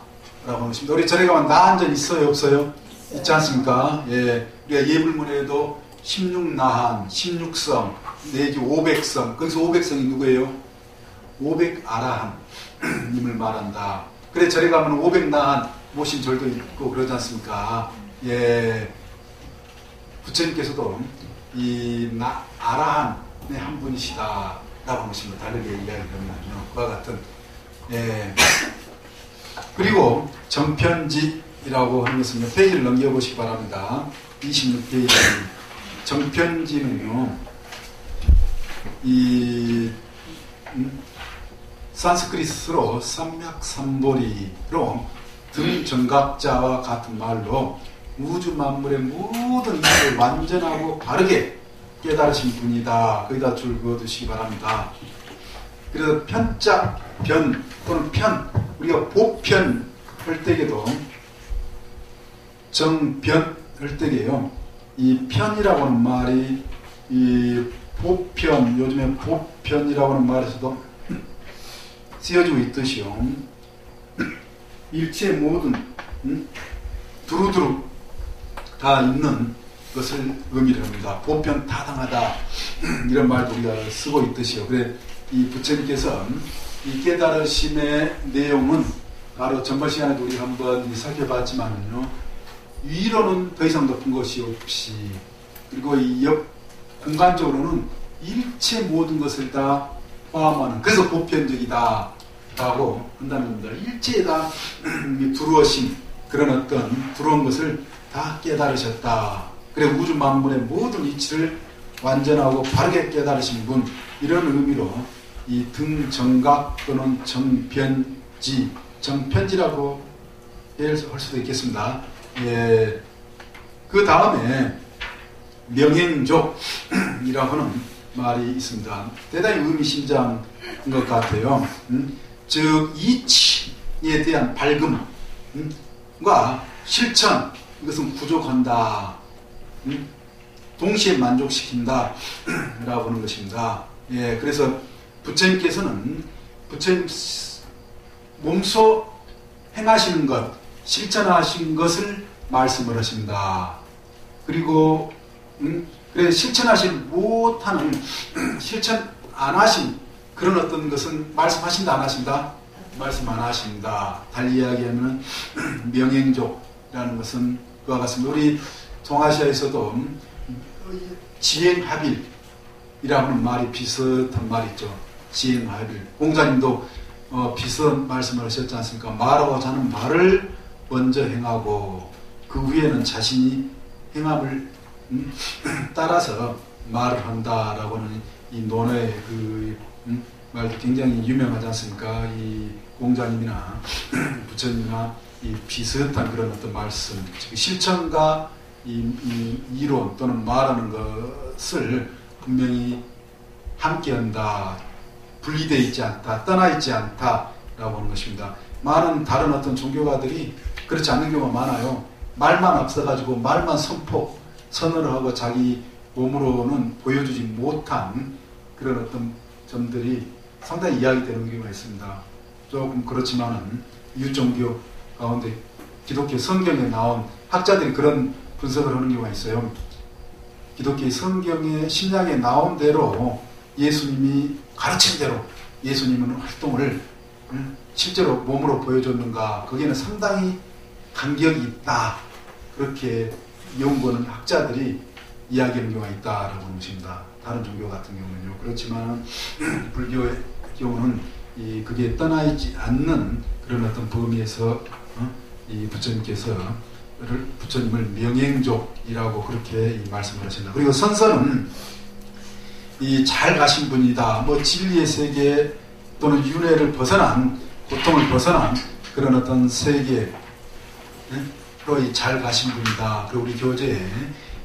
라고 하십니다. 우리 절에 가면 나한전 있어요, 없어요? 있지 않습니까? 예, 우리가 예불문에도 16나한, 16성 내지 500성, 거기서 500성이 누구예요? 500아라한 님을 말한다. 그래, 절에 가면 500나한 모신 절도 있고 그러지 않습니까? 예, 부처님께서도 이 아라한의 한 분이시다 라고 하십니다. 다르게 이야기하면요, 그와 같은. 예, 그리고 정편지라고 하는 것은요, 페이지를 넘겨보시기 바랍니다. 26페이지. 정편지는요, 이 산스크리트로 삼맥삼보리로 등정각자와 같은 말로 우주 만물의 모든 이치를 완전하고 바르게 깨달으신 분이다. 거기다 줄 그어두시기 바랍니다. 그래서 편자, 변 또는 편, 우리가 보편 할 때에도 정변 할 때에요, 이 편이라고 하는 말이 이 보편, 요즘에 보편이라고 하는 말에서도 쓰여지고 있듯이요. 일체 모든 두루두루 다 있는 것을 의미를 합니다. 보편 타당하다 이런 말도 우리가 쓰고 있듯이요. 그래 이 부처님께서 이 깨달으심의 내용은 바로 전번 시간에도 우리가 한번 살펴봤지만요. 위로는 더 이상 높은 것이 없이, 그리고 이 옆 공간적으로는 일체 모든 것을 다 포함하는, 그래서 보편적이다 라고 한다는 겁니다. 일체에 다 두루어신 그런 어떤 두루운 것을 다 깨달으셨다. 그래 우주 만물의 모든 이치를 완전하고 바르게 깨달으신 분, 이런 의미로 이 등정각 또는 정편지, 정편지라고 할 수도 있겠습니다. 예. 그 다음에 명행족이라고 하는 말이 있습니다. 대단히 의미심장한 것 같아요. 즉 이치에 대한 밝음과 실천, 이것은 부족한다. 동시에 만족시킨다 라고 하는 것입니다. 예, 그래서 부처님께서는 부처님 몸소 행하시는 것, 실천하신 것을 말씀을 하십니다. 그리고 그래 실천하지 못하는, 실천 안 하신 그런 어떤 것은 말씀하신다 안 하신다? 말씀 안 하십니다. 달리 이야기하면 명행족이라는 것은 그와 같습니다. 우리 동아시아에서도 지행합일이라고 하는 말이 비슷한 말이죠. 지행합일. 공자님도 비슷한 말씀을 하셨지 않습니까? 말하고자 하는 말을 먼저 행하고 그 후에는 자신이 행함을 따라서 말을 한다라고 하는 이 논어의 그 말도 굉장히 유명하지 않습니까? 이 공자님이나 부처님이나 이 비슷한 그런 어떤 말씀, 즉 실천과 이 이론 또는 말하는 것을 분명히 함께한다, 분리되어 있지 않다, 떠나 있지 않다라고 하는 것입니다. 많은 다른 어떤 종교가들이 그렇지 않는 경우가 많아요. 말만 앞서가지고 말만 선언을 하고 자기 몸으로는 보여주지 못한 그런 어떤 점들이 상당히 이야기되는 경우가 있습니다. 조금 그렇지만은 유종교 가운데 기독교 성경에 나온 학자들이 그런 분석을 하는 경우가 있어요. 기독교 성경의 신약에 나온 대로 예수님이 가르친 대로 예수님은 활동을 실제로 몸으로 보여줬는가, 거기에는 상당히 간격이 있다, 그렇게 연구하는 학자들이 이야기하는 경우가 있다라고 하는 것입니다. 다른 종교 같은 경우는요. 그렇지만 불교의 경우는 그게 떠나 있지 않는 그런 어떤 범위에서 이 부처님을 명행족이라고 그렇게 말씀을 하신다. 그리고 선선은 이 잘 가신 분이다. 뭐 진리의 세계 또는 윤회를 벗어난, 고통을 벗어난 그런 어떤 세계로 이 잘 가신 분이다. 그리고 우리 교재에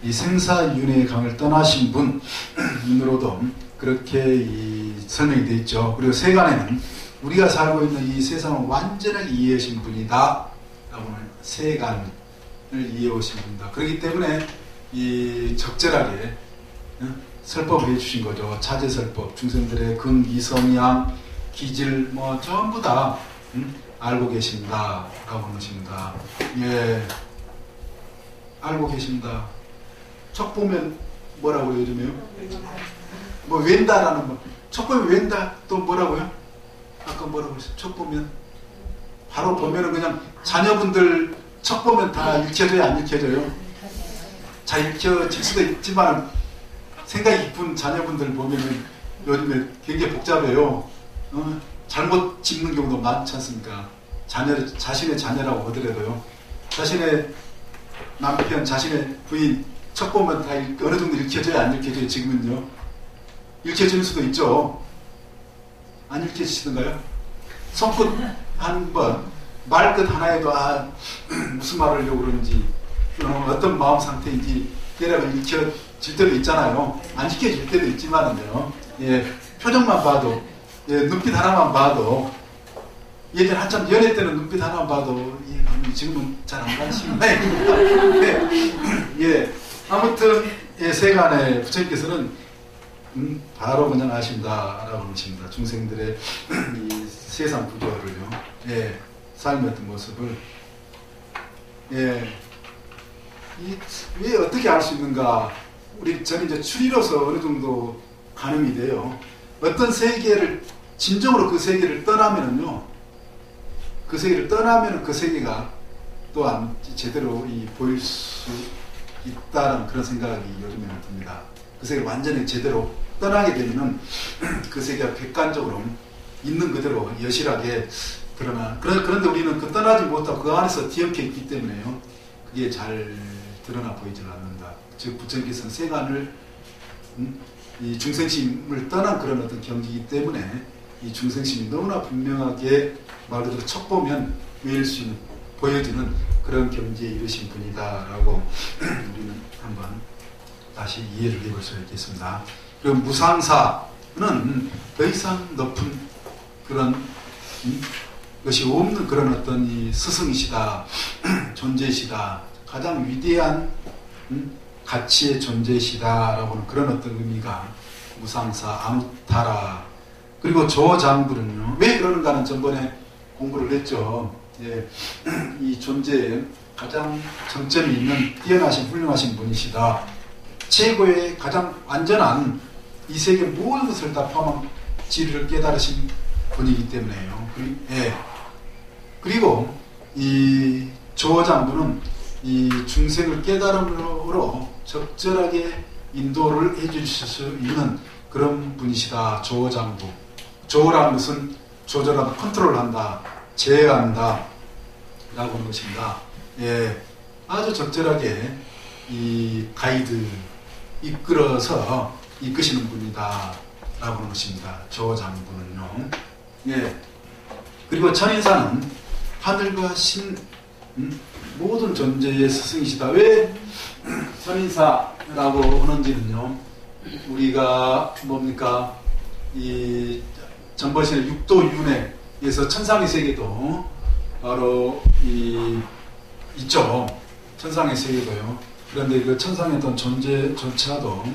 이 생사윤회의 강을 떠나신 분으로도 그렇게 설명이 되어 있죠. 그리고 세간에는 우리가 살고 있는 이 세상을 완전하게 이해하신 분이다 라고는 세간을 이해하신 분이다. 그렇기 때문에 이 적절하게 설법을 해주신 거죠. 차제설법, 중생들의 근기성양, 기질 뭐 전부 다 알고 계십니다 라고 하는 것입니다. 예, 알고 계십니다. 척 보면 뭐라고요 요즘에요? 뭐 웬다라는 거. 척 보면 웬다 또 뭐라고요? 아까 뭐라고 했어요? 척 보면 바로 보면은 그냥 자녀분들 척 보면 다 읽혀져요 안 읽혀져요? 잘 읽혀질 수도 있지만 생각이 깊은 자녀분들 보면은 요즘에 굉장히 복잡해요. 잘못 짚는 경우도 많지 않습니까? 자신의 자녀라고 하더라도요. 자신의 남편, 자신의 부인 척 보면 다 어느 정도 읽혀져요 안 읽혀져요? 지금은요. 읽혀질 수도 있죠. 안 읽혀지시던가요? 손끝 한 번, 말끝 하나에도 무슨 말을 하려고 그러는지 어떤 마음 상태인지 대략 읽혀질 때도 있잖아요. 안 읽혀질 때도 있지만은요. 예, 표정만 봐도, 예, 눈빛 하나만 봐도, 예전 한참 연애 때는 눈빛 하나만 봐도 지금은 잘 안 가시는데 예, 아무튼 세간의 부처님께서는 바로 그냥 아신다라고 하십니다. 중생들의 이 세상 구조를요, 삶의 어떤 모습을, 왜 어떻게 알 수 있는가? 저는 이제 추리로서 어느 정도 가늠이 돼요. 어떤 세계를 진정으로 그 세계를 떠나면은요, 그 세계가 또한 제대로 보일 수 있다는 그런 생각이 요즘에는 듭니다. 그 세계를 완전히 제대로 떠나게 되면은 그 세계가 객관적으로 있는 그대로 여실하게 드러나. 그런데 우리는 그 떠나지 못하고 그 안에서 뒤엉켜 있기 때문에요, 그게 잘 드러나 보이질 않는다. 즉 부처님께서는 세간을 이 중생심을 떠난 그런 어떤 경지이기 때문에 이 중생심이 너무나 분명하게 말 그대로 척 보면 보일 수 있는, 보여지는 그런 경지에 이르신 분이다라고 우리는 한번 다시 이해를 해볼 수 있겠습니다. 그리고 무상사는 더 이상 높은 그런 것이 없는 그런 어떤 이 스승이시다, 존재이시다, 가장 위대한 가치의 존재이시다라고 하는 그런 어떤 의미가 무상사, 아누타라. 그리고 조장부는요, 왜 그러는가는 전번에 공부를 했죠. 이 존재에 가장 정점이 있는 뛰어나신 훌륭하신 분이시다. 최고의 가장 완전한 이 세계 모든 것을 다 포함한 진리를 깨달으신 분이기 때문에요. 그리고 이 조장부는 이 중생을 깨달음으로 적절하게 인도를 해주실 수 있는 그런 분이시다. 조장부. 조라는 것은 조절하다, 컨트롤한다, 제어한다 라고 하는 것입니다. 아주 적절하게 이 가이드, 이끌어서 이끄시는 분이다 라고 하는 것입니다. 조장부는요. 그리고 천인사는 하늘과 신, 모든 존재의 스승이시다. 왜 천인사라고 하는지는요, 우리가 뭡니까, 이 전번시에 육도윤회에서 천상의 세계도 바로 있죠. 천상의 세계도요. 그런데 그 천상의 어떤 존재조차도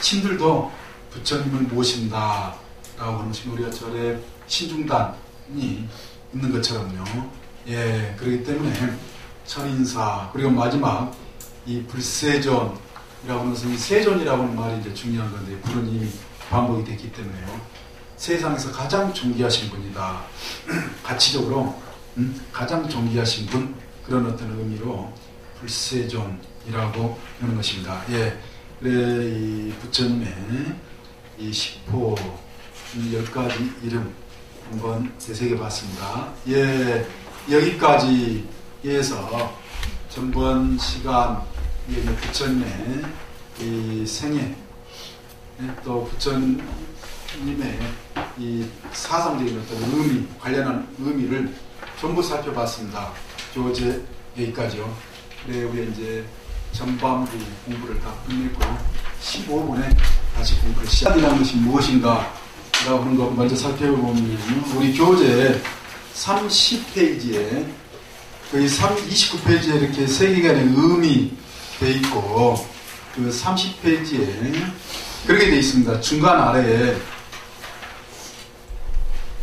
신들도 부처님을 모신다 라고 하는 것이, 우리가 절에 신중단이 있는 것처럼요. 그렇기 때문에 천인사, 그리고 마지막 이 불세존이라고 하는 것은, 이 세존이라고 하는 말이 이제 중요한 건데, 불은 이미 반복이 됐기 때문에요. 세상에서 가장 존귀하신 분이다. 가치적으로 가장 존귀하신 분, 그런 어떤 의미로 불세존이라고 하는 것입니다. 그래 이 부처님의 이 10호 10가지 이름 한번 되새겨봤습니다. 여기까지 해서 전번 시간 부처님의 이 생애, 또 부처님의 이 사상적인 어떤 의미, 관련한 의미를 전부 살펴봤습니다. 교재 여기까지요. 그래 우리 이제 전반부 공부를 다 끝냈고 15분에 다시 공부를 시작이라는 것이 무엇인가 라고 하는 거 먼저 살펴보면, 우리 교재 30페이지에 거의 29페이지에 이렇게 세계관의 의미 돼 있고, 그 30페이지에 그렇게 돼 있습니다. 중간 아래에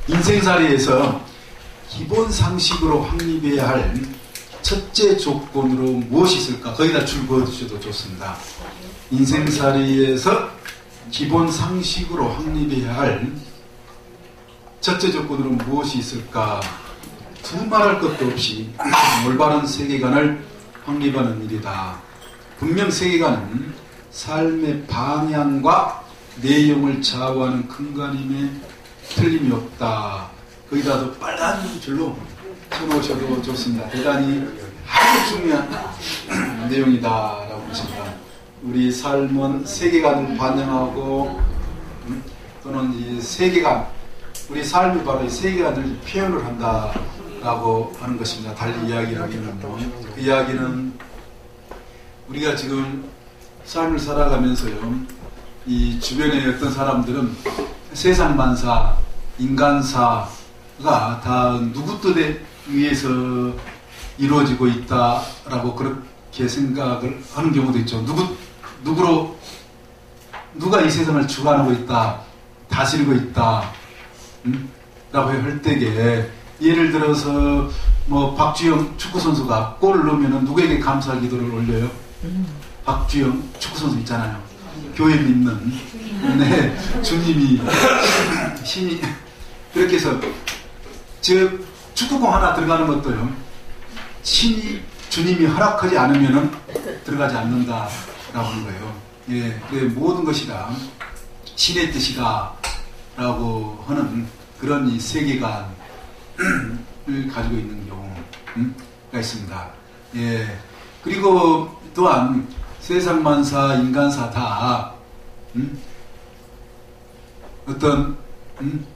인생살이에서 기본 상식으로 확립해야 할 첫째 조건으로 무엇이 있을까? 거기다 줄 그어주셔도 좋습니다. 인생살이에서 기본 상식으로 확립해야 할 첫째 조건으로 무엇이 있을까? 두말할 것도 없이 올바른 세계관을 확립하는 일이다. 분명 세계관은 삶의 방향과 내용을 좌우하는 근간임에 틀림이 없다. 거기다도 빨간 줄로 써놓으셔도 좋습니다. 대단히 아주 중요한 내용이다라고 하십니다. 우리 삶은 세계관을 반영하고, 또는 이 세계관, 우리 삶이 바로 이 세계관을 표현을 한다라고 하는 것입니다. 달리 이야기를 하기는요, 그 이야기는 우리가 지금 삶을 살아가면서요, 이 주변의 어떤 사람들은 세상만사, 인간사가 다 누구 뜻에 의해서 이루어지고 있다라고 생각을 하는 경우도 있죠. 누가 이 세상을 주관하고 있다, 다스리고 있다, 라고 할 때에, 예를 들어서, 박주영 축구선수가 골을 넣으면 누구에게 감사 기도를 올려요? 박주영 축구선수 있잖아요. 교회 믿는, 네, 주님이, 신이, 그렇게 해서, 축구공 하나 들어가는 것도요, 주님이 허락하지 않으면 들어가지 않는다라고 하는 거예요. 예, 그래, 모든 것이 다 신의 뜻이다 라고 하는 그런 이 세계관을 가지고 있는 경우가 있습니다. 예, 그리고 또한 세상만사, 인간사 다 어떤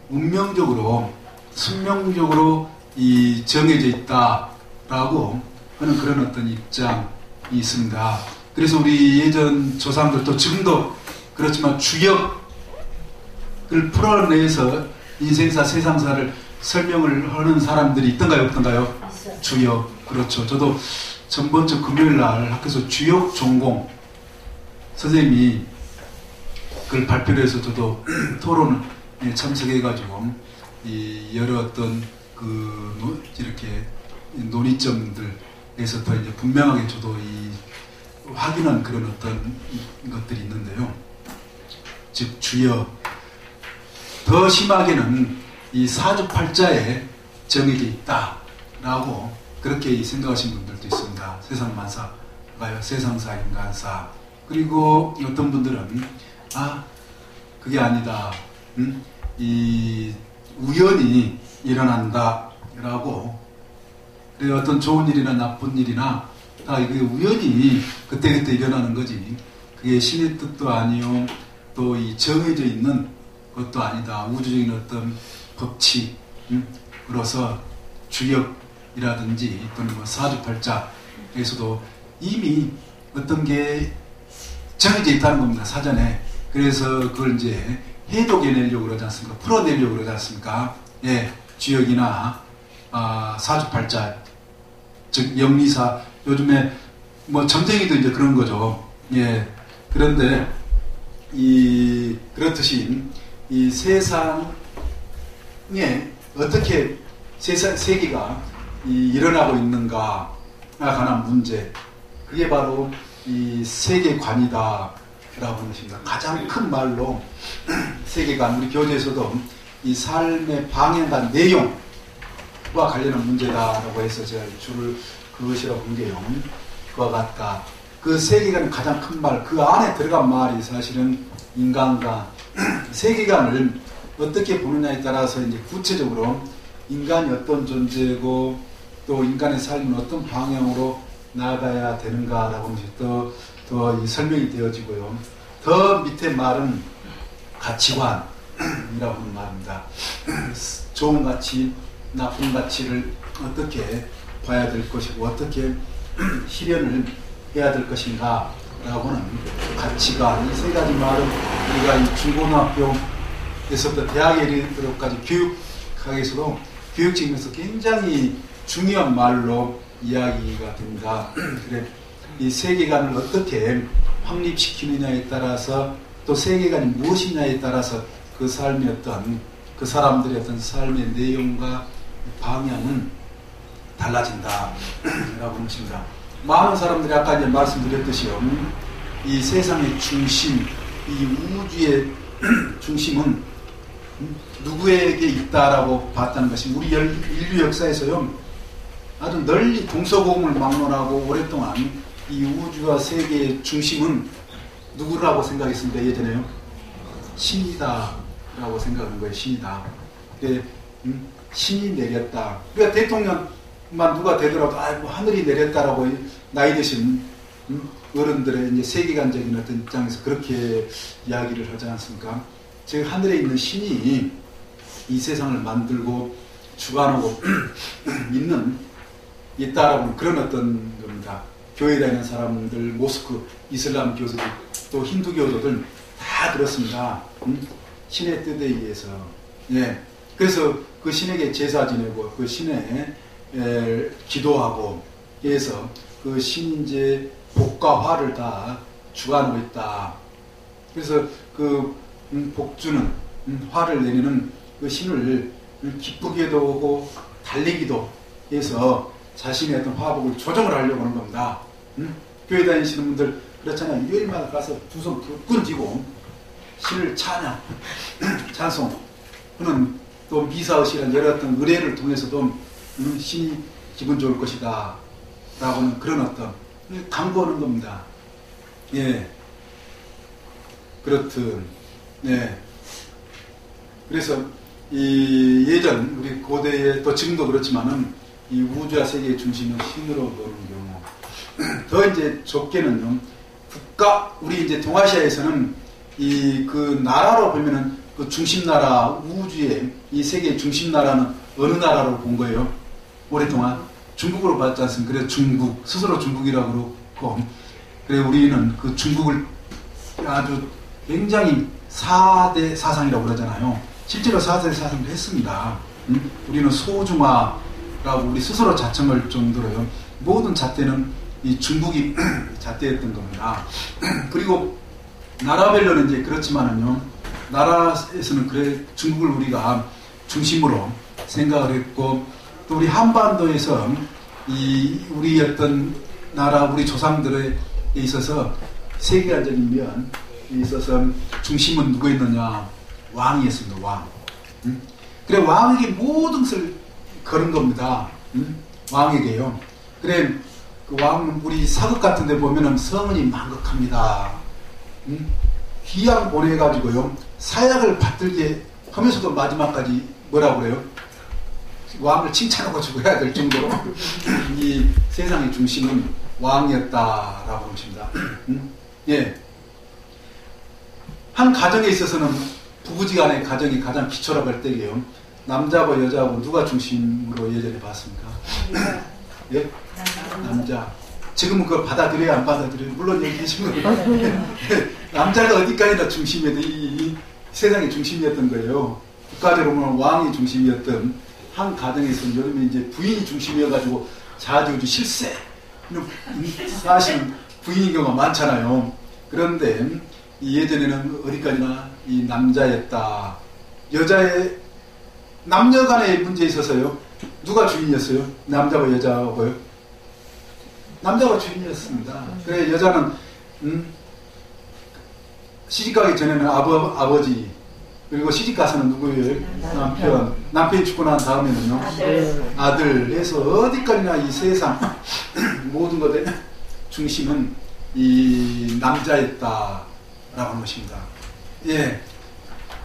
운명적으로, 숙명적으로 이 정해져 있다라고 하는 그런 어떤 입장이 있습니다. 그래서 우리 예전 조상들도 지금도 그렇지만 주역을 풀어내서 인생사, 세상사를 설명을 하는 사람들이 있던가요, 없던가요? 있어요. 주역, 그렇죠. 저도 전번주 금요일 날 학교에서 주역 전공 선생님이 그걸 발표를 해서 저도 토론에 참석해가지고 이 여러 어떤 이렇게 논의점들에서 더 이제 분명하게 저도 이 확인한 그런 어떤 것들이 있는데요. 즉 주역, 더 심하게는 이 사주팔자에 정해져 있다라고 그렇게 생각하시는 분들도 있습니다. 세상만사가요, 세상사, 인간사. 그리고 어떤 분들은 그게 아니다. 이 우연히 일어난다라고. 그래, 어떤 좋은 일이나 나쁜 일이나 다 이게 우연히 그때그때 일어나는 거지. 그게 신의 뜻도 아니요, 또 이 정해져 있는 것도 아니다. 우주적인 어떤 법칙으로서 주역이라든지 또는 사주팔자에서도 이미 어떤 게 정해져 있다는 겁니다. 사전에. 그래서 그걸 이제 해독해내려고 그러지 않습니까? 풀어내려고 그러지 않습니까? 예, 주역이나 사주팔자, 즉 영리사. 요즘에 점쟁이도 이제 그런 거죠. 예. 그런데 그렇듯이 이 세상에 어떻게 세계가 일어나고 있는가에 관한 문제, 그게 바로 이 세계관이다 라고 하는 것입니다. 가장 큰 말로 세계관, 우리 교재에서도 이 삶의 방향과 내용과 관련한 문제다라고 해서 제가 줄을 그것이라고 본 게요. 그와 같다. 그 세계관의 가장 큰 말, 그 안에 들어간 말이 사실은 인간과 세계관을 어떻게 보느냐에 따라서 이제 구체적으로 인간이 어떤 존재고 또 인간의 삶은 어떤 방향으로 나아가야 되는가라고 하는 것이 더 설명이 되어지고요. 더 밑에 말은 가치관이라고 하는 말입니다. 좋은 가치, 나쁜 가치를 어떻게 봐야 될 것이고 어떻게 실현을 해야 될 것인가 라고 하는 가치관, 이 세 가지 말은 우리가 이 중고등학교에서부터 대학에 이르도록까지 교육학에서도 교육직에서 굉장히 중요한 말로 이야기가 됩니다. 그래, 이 세계관을 어떻게 확립시키느냐에 따라서 또 세계관이 무엇이냐에 따라서 그 삶의 어떤 그 사람들의 어떤 삶의 내용과 방향은 달라진다 라고 하는 것입니다. 많은 사람들이 아까 이제 말씀드렸듯이요, 이 세상의 중심, 이 우주의 중심은 누구에게 있다라고 봤다는 것이 우리 인류 역사에서요 아주 널리 동서고금을 막론하고 오랫동안 이 우주와 세계의 중심은 누구라고 생각했습니다. 예전에요, 신이다라고 생각하는 거예요. 신이다. 신이 내렸다. 그러니까 대통령만 누가 되더라도 하늘이 내렸다라고 나이 드신 어른들의 이제 세계관적인 어떤 입장에서 그렇게 이야기를 하지 않습니까? 즉 하늘에 있는 신이 이 세상을 만들고 주관하고 있다라고 하는 그런 어떤 겁니다. 교회에 다니는 사람들, 모스크, 이슬람 교도들, 또 힌두 교도들 다 그렇습니다. 신의 뜻에 의해서. 예. 그래서 그 신에게 제사 지내고 그 신에 기도하고 해서 그 신이 이제 복과 화를 다 주관하고 있다. 그래서 그 복주는 화를 내리는 그 신을 기쁘게도 하고 달래기도 해서 자신의 어떤 화복을 조정을 하려고 하는 겁니다. 교회 다니시는 분들 그렇잖아요. 일요일마다 가서 두 손 불끈 쥐고 신을 찬양, 찬송하는 또 미사의식이라는 여러 어떤 의례를 통해서도 신이 기분 좋을 것이다 라고는 그런 어떤 강구하는 겁니다. 예. 그렇듯, 네. 그래서 이 예전 우리 고대에 또 지금도 그렇지만은 이 우주와 세계의 중심은 신으로 보는 경우. 더 이제 좁게는요. 국가, 우리 이제 동아시아에서는 이 그 나라로 보면은 그 중심 나라, 우주의 이 세계의 중심 나라는 어느 나라로 본 거예요? 오랫동안 중국으로 봤지 않습니까? 그래서 중국, 스스로 중국이라고 그러고, 그래 우리는 그 중국을 아주 굉장히 4대 사상이라고 그러잖아요. 실제로 4대 사상도 했습니다. 우리는 소중화라고 우리 스스로 자청할 정도로요. 모든 잣대는 이 중국이 잣대였던 겁니다. 그리고 나라별로는 이제 그렇지만은요. 나라에서는 그래 중국을 우리가 중심으로 생각을 했고 또 우리 한반도에서 이 우리 어떤 나라 우리 조상들에 있어서 세계관적인 면에 있어서 중심은 누구였느냐? 왕이었습니다. 왕. 그래 왕에게 모든 것을 거는 겁니다. 왕에게요. 그래 그 왕 우리 사극 같은 데 보면은 성은이 만극합니다. 귀양 보내가지고요 사약을 받들게 하면서도 마지막까지 뭐라고 그래요? 왕을 칭찬하고 죽어야 될 정도로 이 세상의 중심은 왕이었다라고 보십니다. 예. 한 가정에 있어서는 부부지간의 가정이 가장 기초라고 할 때예요. 남자하고 여자하고 누가 중심으로 예전에 봤습니까? 예? 남자. 지금은 그걸 받아들여야 안 받아들여요. 물론 여기 계신 거예요. 남자가 어디까지나 중심이었던 이 세상의 중심이었던 거예요. 국가적으로 보면 왕이 중심이었던 한 가정에서는 요즘에 이제 부인이 중심이어가지고 자주주 실세 사실은 부인인 경우가 많잖아요. 그런데 이 예전에는 어디까지나 이 남자였다. 여자의 남녀 간의 문제에 있어서요. 누가 주인이었어요? 남자와 여자하고요. 남자가 주인이었습니다. 그래 여자는 시집가기 전에는 아버지 그리고 시집가서는 누구예요? 남편이 죽고 난 다음에는요 아들 해서 어디까지나 이 세상 모든 것의 중심은 이 남자였다라고 하는 것입니다. 예.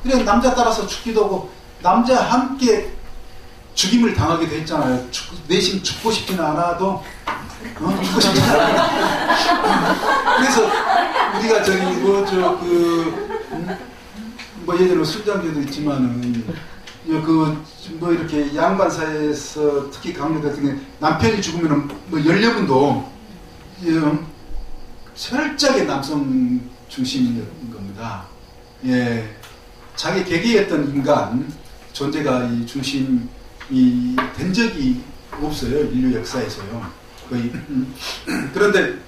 그래 남자 따라서 죽기도 하고 남자 함께 죽임을 당하기도 했잖아요. 내심 죽고 싶지는 않아도 죽고 싶지 않아요. 그래서 우리가 저기 뭐 예전에 술장제도 있지만은 뭐 이렇게 양반 사이에서 특히 강요됐던 게 남편이 죽으면은 뭐 연려분도 철저하게 남성 중심인 겁니다. 예, 자기 개개했던 인간 존재가 이 중심이 된 적이 없어요. 인류 역사에서요. 거의. 그런데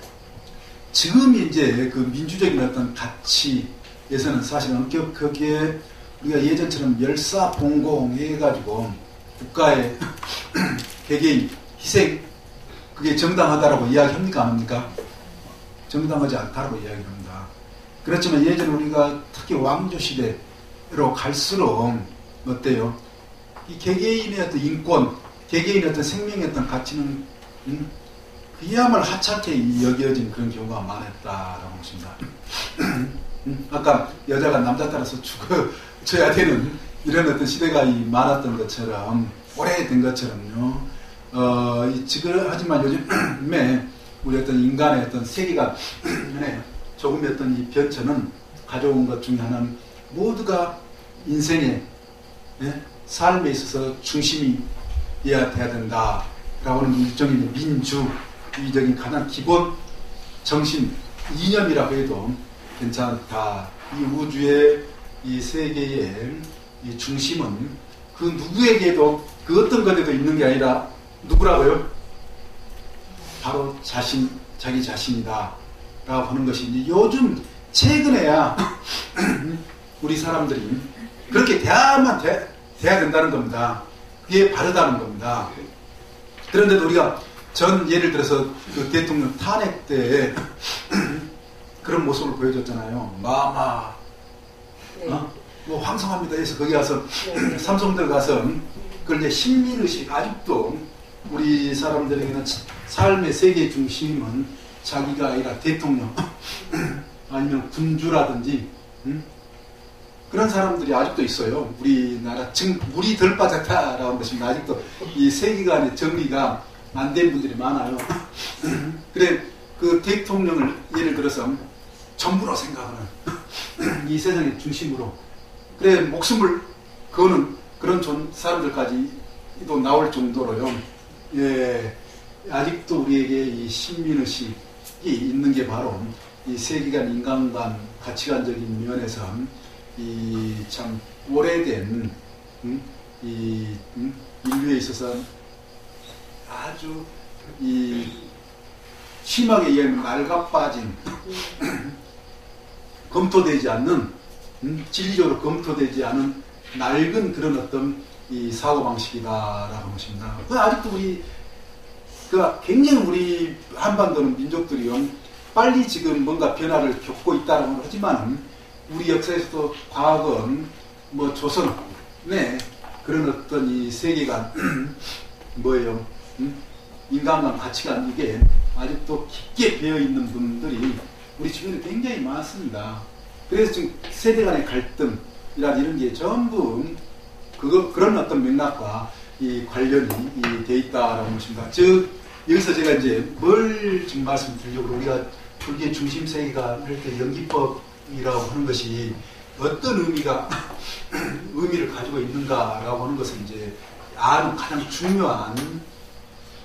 지금 이제 그 민주적인 어떤 가치에서는 사실 엄격하게 우리가 예전처럼 멸사봉공해가지고 국가의 개개인 희생 그게 정당하다라고 이야기합니까? 안 합니까? 정당하지 않다라고 이야기합니다. 그렇지만 예전에 우리가 특히 왕조 시대로 갈수록 어때요? 이 개개인의 어떤 인권, 개개인의 어떤 생명의 어떤 가치는 그야말로 하찮게 여겨진 그런 경우가 많았다라고 하십니다. 아까 여자가 남자 따라서 죽어줘야 되는 이런 어떤 시대가 많았던 것처럼 오래된 것처럼요. 지금 하지만 요즘에 우리 어떤 인간의 어떤 세계가 조금의 어떤 이 변천은 가져온 것 중에 하나는 모두가 인생의 삶에 있어서 중심이어야 된다라고 하는 일종의 민주주의적인 가장 기본 정신 이념이라고 해도 괜찮다. 이 우주의 이 세계의 이 중심은 그 누구에게도 그 어떤 것에도 있는 게 아니라 누구라고요? 바로 자기 자신이다 라고 하는 것이 이제 요즘 최근에야 우리 사람들이 그렇게 돼야 된다는 겁니다. 그게 바르다는 겁니다. 그런데도 우리가 예를 들어서 그 대통령 탄핵 때 그런 모습을 보여줬잖아요. 뭐 황성합니다 해서 거기 가서 삼성들 가서 그걸 이제 신민의식 아직도 우리 사람들에게는 삶의 세계 중심은 자기가 아니라 대통령 아니면 군주라든지 그런 사람들이 아직도 있어요. 우리나라 물이 덜 빠졌다라고 하는 것입니다. 아직도 이 세계관의 정리가 안 된 분들이 많아요. 그래 그 대통령을 예를 들어서 전부로 생각하는 이 세상의 중심으로 그래 목숨을 그거는 그런 사람들까지도 나올 정도로요. 예, 아직도 우리에게 이 신민의식이 있는 게 바로 이 세계관, 인간관, 가치관적인 면에서 이 참 오래된 인류에 있어서 아주 이 심하게 얘기하면 낡아빠진 검토되지 않는 진리적으로 검토되지 않은 낡은 그런 어떤 이 사고방식이다라고 하는 것입니다. 아직도 굉장히 우리 한반도는 민족들이요 빨리 지금 뭔가 변화를 겪고 있다라고 하지만 우리 역사에서도 과거 뭐 조선의 그런 어떤 이 세계관 뭐예요? 인간관 가치관 이게 아직도 깊게 배어 있는 분들이 우리 주변에 굉장히 많습니다. 그래서 지금 세대 간의 갈등이라 이런 게 전부 그런 어떤 맥락과 이 관련이 돼 있다라고 하는 것입니다. 즉 여기서 제가 이제 뭘 지금 말씀드리려고 우리가 불교의 중심 세계관 할 때 연기법이라고 하는 것이 어떤 의미를 가지고 있는가라고 하는 것을 이제 아는 가장 중요한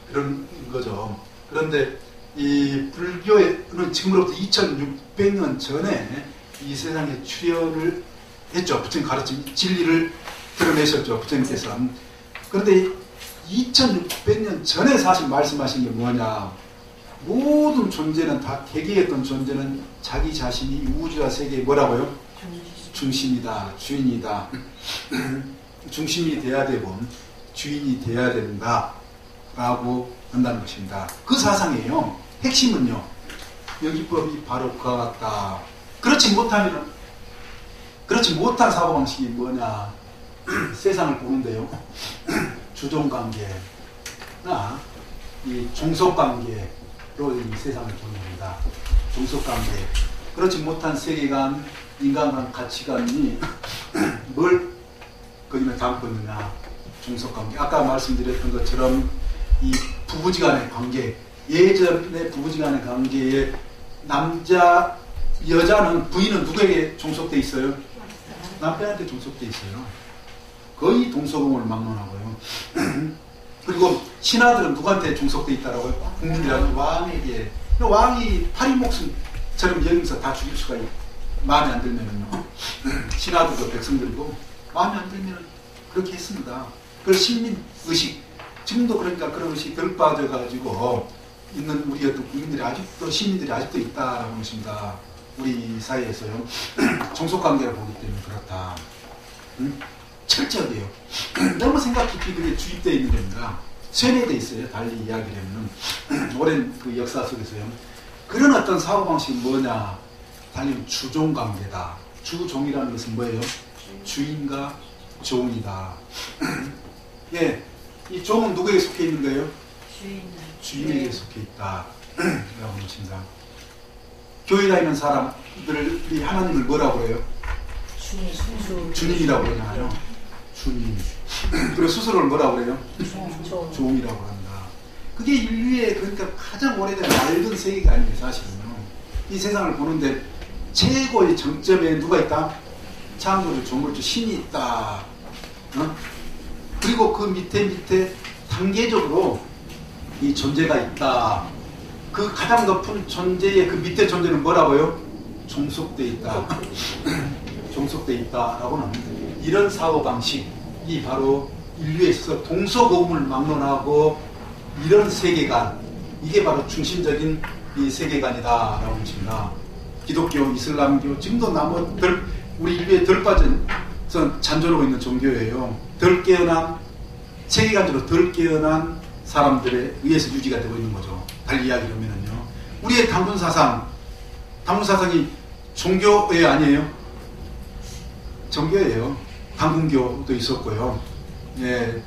그런 거죠. 그런데 이 불교는 지금으로부터 2600년 전에 이 세상에 출현을 했죠. 부처님 가르침 진리를 드러내셨죠. 부처님께서. 그런데 2600년 전에 사실 말씀하신 게 뭐냐. 모든 존재는 다 개개했던 존재는 자기 자신이 우주와 세계의 뭐라고요? 중심이다. 주인이다. 중심이 돼야 되고 주인이 돼야 된다. 라고 한다는 것입니다. 그 사상이에요. 핵심은요. 연기법이 바로 그와 같다. 그렇지 못한 사고방식이 뭐냐. 세상을 보는데요. 주종관계나 이 종속관계로 이 세상을 보는 겁니다. 종속관계. 그렇지 못한 세계관, 인간관, 가치관이 뭘 거기에 담고 있느냐. 종속관계. 아까 말씀드렸던 것처럼 이 부부지간의 관계. 예전에 부부지간의 관계에 여자는 부인은 누구에게 종속돼 있어요? 남편한테 종속돼 있어요. 거의 동서공을 막론하고요. 그리고 신하들은 누구한테 종속돼 있다라고요? 국민들한테 왕에게. 왕이 파리 목숨처럼 여기면서 다 죽일 수가 있어요. 마음에 안 들면은요. 신하들도 백성들도 마음에 안 들면 그렇게 했습니다. 그 신민의식 지금도 그러니까 그런 것이 덜 빠져가지고 있는 우리 어떤 국민들이 아직도 시민들이 아직도 있다라고 하는 것입니다. 우리 사회에서요. 종속관계를 보기 때문에 그렇다. 철저해요. 너무 생각 깊이 그게 주입되어 있는 겁니다. 쇠뇌되어 있어요. 달리 이야기를 하면 오랜 그 역사 속에서요. 그런 어떤 사고방식이 뭐냐. 달리 주종관계다. 주종이라는 것은 뭐예요? 주인과 종이다. 예, 이 종은 누구에게 속해 있는 거예요? 주인에게 속해 있다. 라고 하는 것입니다. 교회 다니는 사람들이 하나님을 뭐라고 해요? 주님이라고 그러잖아요. 주님. 그리고 스스로를 뭐라고 그래요? 종이라고 한다. 그게 인류의 그러니까 가장 오래된 낡은 세계관이에요. 사실은요. 이 세상을 보는데 최고의 정점에 누가 있다? 창조주, 조물주, 신이 있다. 그리고 그 밑에 단계적으로 이 존재가 있다. 그 가장 높은 존재의 그 밑에 존재는 뭐라고요? 종속돼 있다. 종속돼 있다라고는 이런 사고방식이 바로 인류에 있어서 동서고금을 막론하고 이런 세계관, 이게 바로 중심적인 이 세계관이다라고 보십니다. 기독교, 이슬람교, 지금도 우리 인류에 덜 빠진 잔존하고 있는 종교예요. 덜 깨어난, 세계관적으로 덜 깨어난 사람들에 의해서 유지가 되고 있는 거죠. 달리 이야기를 하면은요. 우리의 당군사상이 종교예요, 아니에요? 종교예요. 당군교도 있었고요. 예,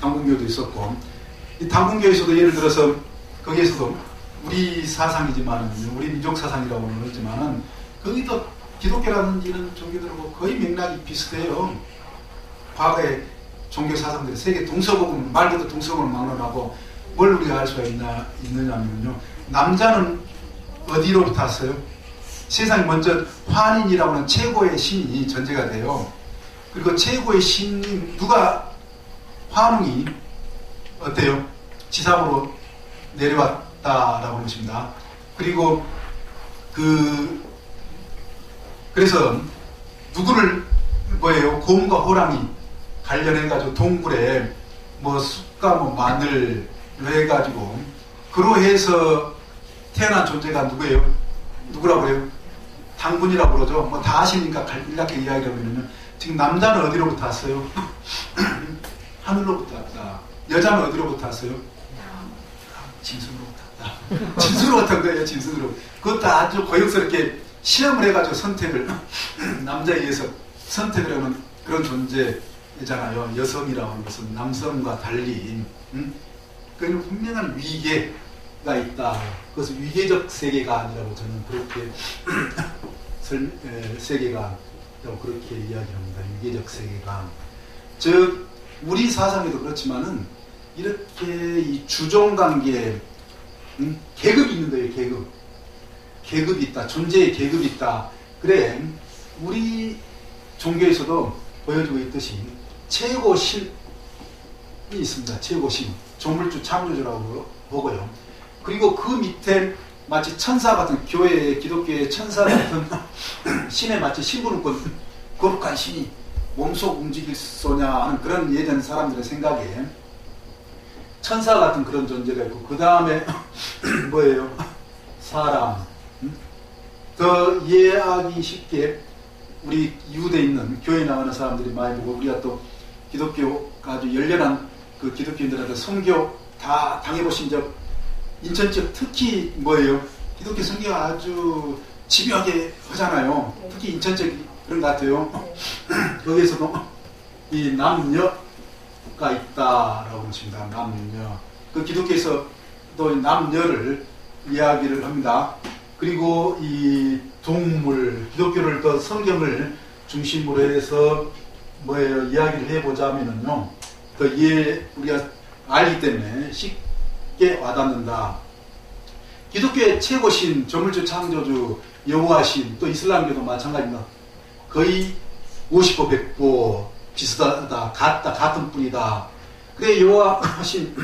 당군교도 있었고. 이 당군교에서도 예를 들어서 거기에서도 우리 사상이지만, 우리 민족 사상이라고는 그러지만은, 거기도 기독교라든지 이런 종교들하고 거의 맥락이 비슷해요. 과거의 종교 사상들이 세계 동서고금, 말 그대로 동서고금을 막론하고 뭘 우리가 알 수가 있느냐면요. 남자는 어디로부터 왔어요? 세상에 먼저 환인이라고 하는 최고의 신이 전제가 돼요. 그리고 최고의 신이 환웅이 어때요? 지상으로 내려왔다라고 하는 것입니다. 그리고 그래서 누구를 곰과 호랑이 관련해가지고 동굴에 쑥과 마늘로 해가지고 그로 해서 태어난 존재가 누구예요? 누구라고 해요? 당군이라고 그러죠. 다 아시니까 간략하게 이야기를 하면요. 지금 남자는 어디로부터 왔어요? 하늘로부터 왔다. 여자는 어디로부터 왔어요? 짐승으로부터 왔다. 짐승으로부터 온 거예요. 짐승으로. 그것도 아주 고역스럽게 시험을 해가지고 남자에 의해서 선택을 하는 그런 존재잖아요. 여성이라고 하는 것은 남성과 달리 그런 분명한 위계가 있다. 그것을 위계적 세계관이라고 저는 그렇게 세계관이라고 그렇게 이야기합니다. 위계적 세계관. 즉 우리 사상에도 그렇지만은 이렇게 이 주종관계 계급이 있는 거예요. 계급이 있다. 존재의 계급이 있다. 그래 우리 종교에서도 보여주고 있듯이 최고신이 있습니다. 최고신. 조물주 창조주라고 보고요. 그리고 그 밑에 마치 천사 같은 기독교의 천사 같은 신에 마치 심부름꾼 거룩한 신이 몸속 움직일 소냐 하는 그런 예전 사람들의 생각에 천사 같은 그런 존재가 있고 그 다음에 뭐예요? 사람. 더 이해하기 쉽게 우리 이웃에 있는 교회 나가는 사람들이 많이 보고 우리가 또 기독교가 아주 열렬한 그 기독교인들한테 선교 다 당해보신 적 인천 지역 특히 뭐예요? 기독교 선교가 아주 집요하게 하잖아요. 특히 인천 지역 그런 것 같아요. 거기에서도 이 남녀가 있다라고 하십니다. 남녀. 그 기독교에서 또 남녀를 이야기를 합니다. 그리고 이 동물, 기독교를 더 성경을 중심으로 해서 이야기를 해보자면은요. 더 우리가 알기 때문에 쉽게 와닿는다. 기독교의 최고신, 조물주 창조주, 여호와신, 또 이슬람교도 마찬가지입니다. 거의 50보 100보 비슷하다, 같은 뿌리다. 그래 여호와신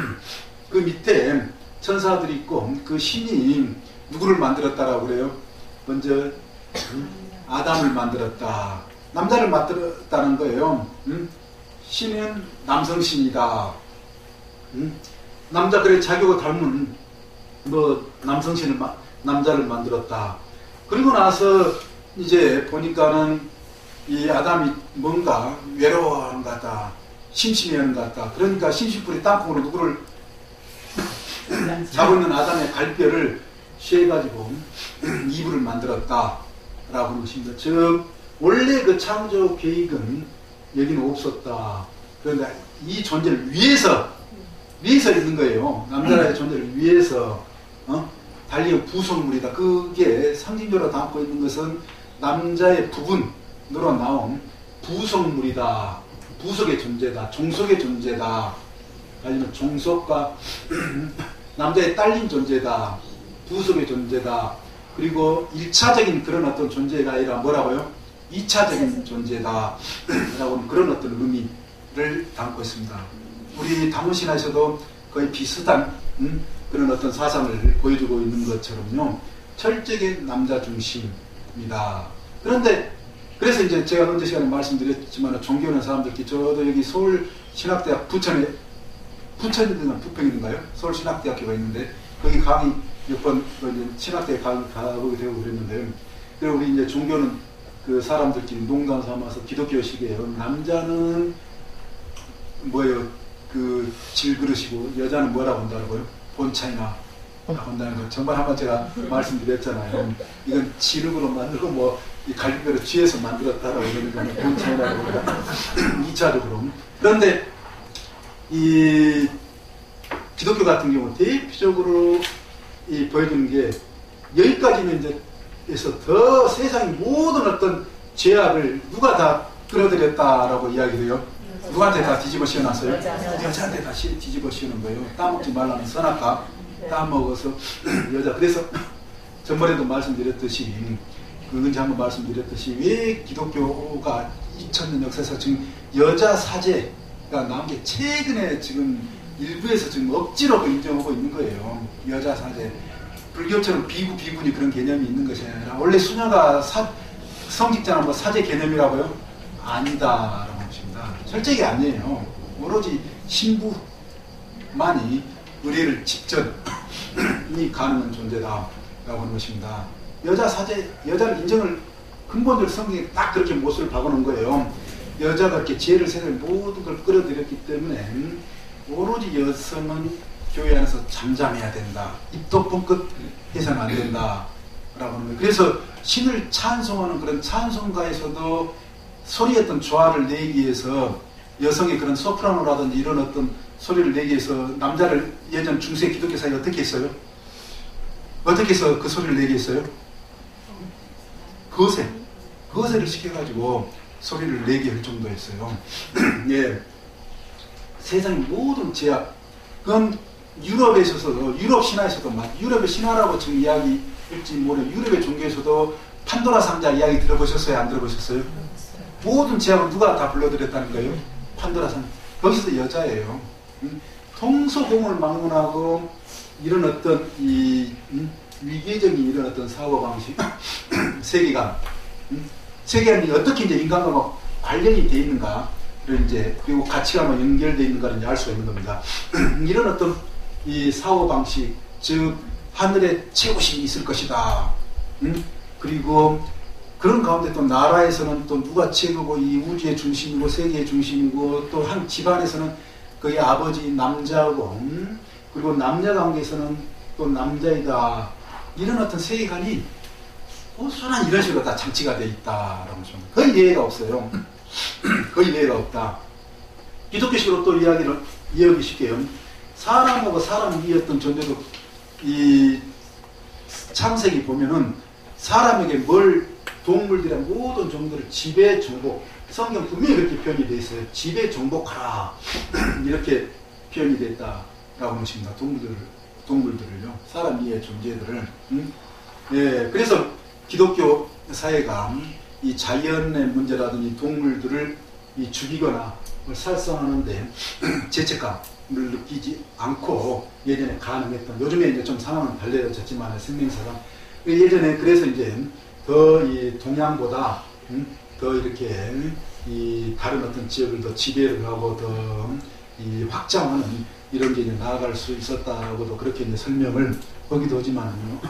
그 밑에 천사들이 있고 그 신이 누구를 만들었다라고 그래요? 먼저 아담을 만들었다. 남자를 만들었다는 거예요. 신은 남성신이다. 남자 그래 자기하고 닮은 남성신을 남자를 만들었다. 그리고 나서 이제 보니까는 이 아담이 뭔가 외로워하는 것 같다. 심심해하는 것 같다. 그러니까 심심풀이 땅콩으로 누구를 자고 있는 아담의 갈뼈를 취해가지고 이불을 만들었다라고 하는 것입니다. 즉 원래 그 창조 계획은 여기는 없었다. 그런데 이 존재를 위해서 있는 거예요. 남자의 존재를 위해서 달리 부속물이다. 그게 상징적으로 담고 있는 것은 남자의 부분으로 나온 부속물이다. 부속의 존재다. 종속의 존재다. 아니면 종속과 남자의 딸린 존재다. 부속의 존재다. 그리고 1차적인 그런 어떤 존재가 아니라 뭐라고요? 2차적인 존재다. 라고 그런 어떤 의미를 담고 있습니다. 우리 당문신화에서도 거의 비슷한 그런 어떤 사상을 보여주고 있는 것처럼요. 철저하게 남자 중심입니다. 그런데 그래서 이제 제가 언제 시간에 말씀드렸지만 종교하는 사람들끼리 저도 여기 서울신학대학 부천이든가 부평이든가요? 서울신학대학교가 있는데 거기 강의 몇 번 신학대 가보게 되고 그랬는데, 그리고 우리 이제 종교는 그 사람들끼리 농담 삼아서 기독교식이에요. 남자는 뭐예요? 그 질그릇이고 여자는 뭐라고 한다고요? 본차이나 한다는 거. 정말 한번 제가 말씀드렸잖아요. 이건 지륵으로 만들고 뭐 갈비뼈를 쥐에서 만들었다라고 그러는 거는 본차이나라고 그래요. 2차적으로. 그런데 이 기독교 같은 경우 대표적으로 이 보여주는 게 여기까지는 이제 해서 더 세상의 모든 어떤 죄악을 누가 다 끌어들였다라고 이야기해요. 누구한테 다 뒤집어 씌워놨어요? 여자한테 다 뒤집어 씌우는 거예요. 따먹지 말라는 선악과 따먹어서 여자. 그래서 전번에도 말씀드렸듯이 언제 한번 말씀드렸듯이 왜 기독교가 2000년 역사에서 지금 여자 사제가 나온 게 최근에 지금 일부에서 지금 억지로 인정하고 있는 거예요. 여자 사제. 불교처럼 비구니 그런 개념이 있는 것이 아니라 원래 수녀가 성직자는 뭐 사제 개념이라고요? 아니다라고 하십니다. 철저히 아니에요. 오로지 신부만이 의례를 직전이 가능한 존재다라고 하는 것입니다. 여자 사제, 여자를 인정을 근본적으로 성경에 딱 그렇게 못을 박아놓은 거예요. 여자가 이렇게 죄를 세상에 모든 걸 끌어들였기 때문에 오로지 여성은 교회 안에서 잠잠해야 된다. 입도 뻥끗 해서는 안 된다. 라고 하는 거예요. 그래서 신을 찬송하는 그런 찬송가에서도 소리의 어떤 조화를 내기 위해서 여성의 그런 소프라노라든지 이런 어떤 소리를 내기 위해서 남자를 예전 중세 기독교 사회에 어떻게 했어요? 어떻게 해서 그 소리를 내게 했어요? 거세를 시켜가지고 소리를 내게 할 정도였어요. 예. 세상의 모든 제약, 그건 유럽에 있어서도, 유럽 신화에서도, 유럽의 신화라고 지금 이야기할지 모르 유럽의 종교에서도 판도라 상자 이야기 들어보셨어요? 안 들어보셨어요? 모든 제약을 누가 다 불러들였다는 거예요? 판도라 상자. 거기서 여자예요. 통소공을 막론하고 이런 어떤 위계적인 이런 어떤 사고방식, 세계관, 세계관이 어떻게 이제 인간과 관련이 돼 있는가, 그리고 가치관과 연결되어 있는가를 이제 알 수가 있는 겁니다. 이런 어떤 이 사고방식, 즉, 하늘에 최고신이 있을 것이다. 그리고 그런 가운데 또 나라에서는 또 누가 최고고 이 우주의 중심이고 세계의 중심이고 또 한 집안에서는 그의 아버지 남자고 그리고 남녀 관계에서는 또 남자이다. 이런 어떤 세계관이 순한 이런 식으로 다 장치가 되어 있다라고 하십니다. 거의 예외가 없어요. 거의 예외가 없다. 기독교식으로 또 이야기를 이해하기 쉽게요. 사람하고 사람 위에 어떤 존재도 이 창세기 보면은 사람에게 동물들의 모든 종들을 지배 정복, 성경 분명히 그렇게 표현이 되어 있어요. 지배 정복하라 이렇게 표현이 됐다라고 하는 것입니다. 동물들을요, 사람 위의 존재들을. 예, 그래서 기독교 사회가 이 자연의 문제라든지 동물들을 죽이거나 살성하는데 죄책감을 느끼지 않고 예전에 가능했던, 요즘에 이제 좀 상황은 달라졌지만 생명사상 예전에 그래서 이제 더 이 동양보다 더 이렇게 이 다른 어떤 지역을 더 지배를 하고 더 이 확장하는 이런 게 이제 나아갈 수 있었다라고도 그렇게 이제 설명을 하기도 하지만요.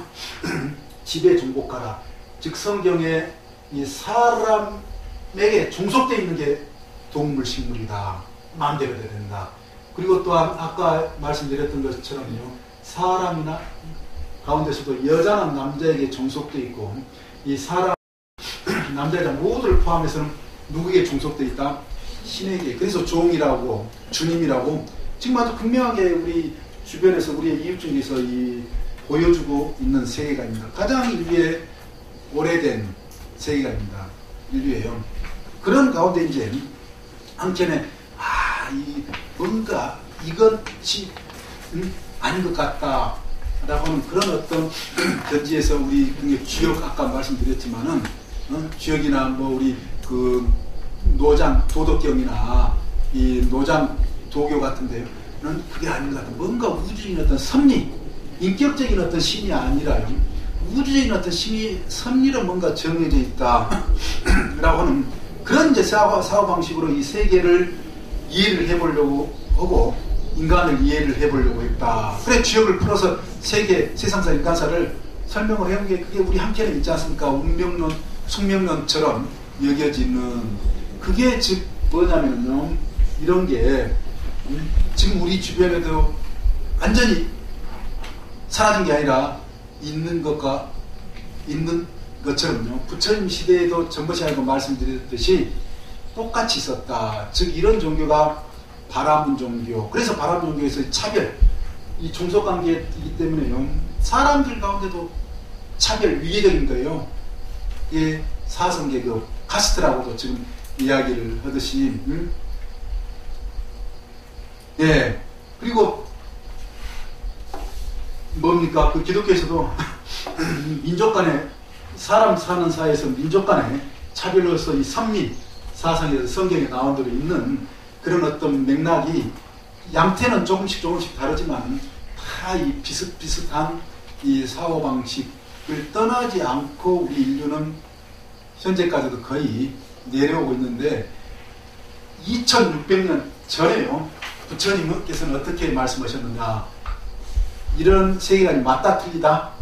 지배 정복하라. 즉 성경에 이 사람에게 종속되어 있는 게 동물 식물이다. 마음대로 돼야 된다. 그리고 또한 아까 말씀드렸던 것처럼요. 사람이나 가운데서도 여자는 남자에게 종속되어 있고 이 사람, 남자 여자 모두를 포함해서는 누구에게 종속되어 있다? 신에게. 그래서 종이라고 주님이라고 지금 아주 분명하게 우리 주변에서 우리의 이웃 중에서 보여주고 있는 세계관입니다. 가장 인류의 오래된 세계관입니다. 인류예요. 그런 가운데 이제 한켠에 뭔가 이것이 아닌 것 같다 라고 하는 그런 어떤 견지에서 우리 주역 아까 말씀드렸지만은 주역이나 뭐 우리 그 노장 도덕경이나 이 노장 도교 같은데요. 그게 아닌 것 같아요. 뭔가 우주적인 어떤 섭리, 인격적인 어떤 신이 아니라요. 우주적인 어떤 섭리로 뭔가 정해져 있다. 라고 하는 그런 이제 사고방식으로 이 세계를 이해를 해보려고 하고 인간을 이해를 해보려고 했다. 그래 주역을 풀어서 세상사 인간사를 설명을 해온 게 그게 우리 한편에 있지 않습니까? 운명론, 숙명론처럼 여겨지는 그게 즉 뭐냐면요. 이런 게 지금 우리 주변에도 완전히 사라진 게 아니라 있는 것처럼요. 부처님 시대에도 전것이 아니고 말씀드렸듯이 똑같이 있었다. 즉 이런 종교가 바라문 종교. 그래서 바라문 종교에서 차별, 이 종속관계이기 때문에요. 사람들 가운데도 차별, 위계적인 거예요. 예, 사성계급, 카스트라고도 지금 이야기를 하듯이, 예, 그리고 뭡니까? 그 기독교에서도 민족 간에 사람 사는 사이에서 민족 간에 차별로서 이 선민 사상에서 성경에 나온 대로 있는 그런 어떤 맥락이 양태는 조금씩 다르지만 다 이 비슷비슷한 이 사고방식을 떠나지 않고 우리 인류는 현재까지도 거의 내려오고 있는데 2600년 전에요. 부처님께서는 어떻게 말씀하셨느냐. 이런 세계관이 맞다 틀리다?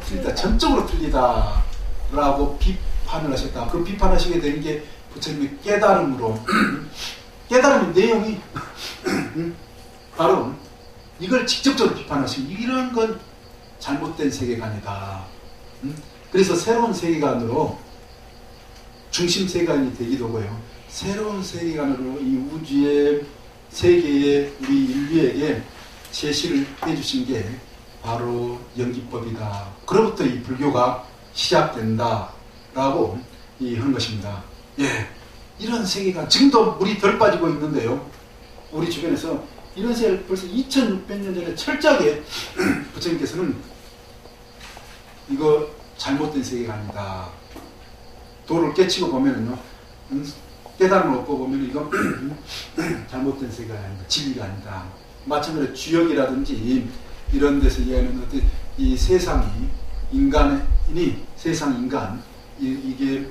틀리다. 전적으로 틀리다. 라고 비판을 하셨다. 그 비판하시게 된 게 부처님의 깨달음으로 깨달음의 내용이 바로 이걸 직접적으로 비판하시면 이런 건 잘못된 세계관이다. 그래서 새로운 세계관으로 중심 세계관이 되기도 하고요. 새로운 세계관으로 이 우주의 세계에 우리 인류에게 제시를 해주신 게 바로 연기법이다. 그로부터 이 불교가 시작된다라고 한 것입니다. 예, 이런 세계관 지금도 물이 덜 빠지고 있는데요. 우리 주변에서 이런 세계를 벌써 2600년 전에 철저하게 부처님께서는 이거 잘못된 세계관이다. 도를 깨치고 보면은요, 깨달음을 얻고 보면 이거 잘못된 세계가 아니다. 진리가 아니다. 마찬가지로 주역이라든지 이런 데서 이야기하는 어떤 이 세상이 세상 인간 이게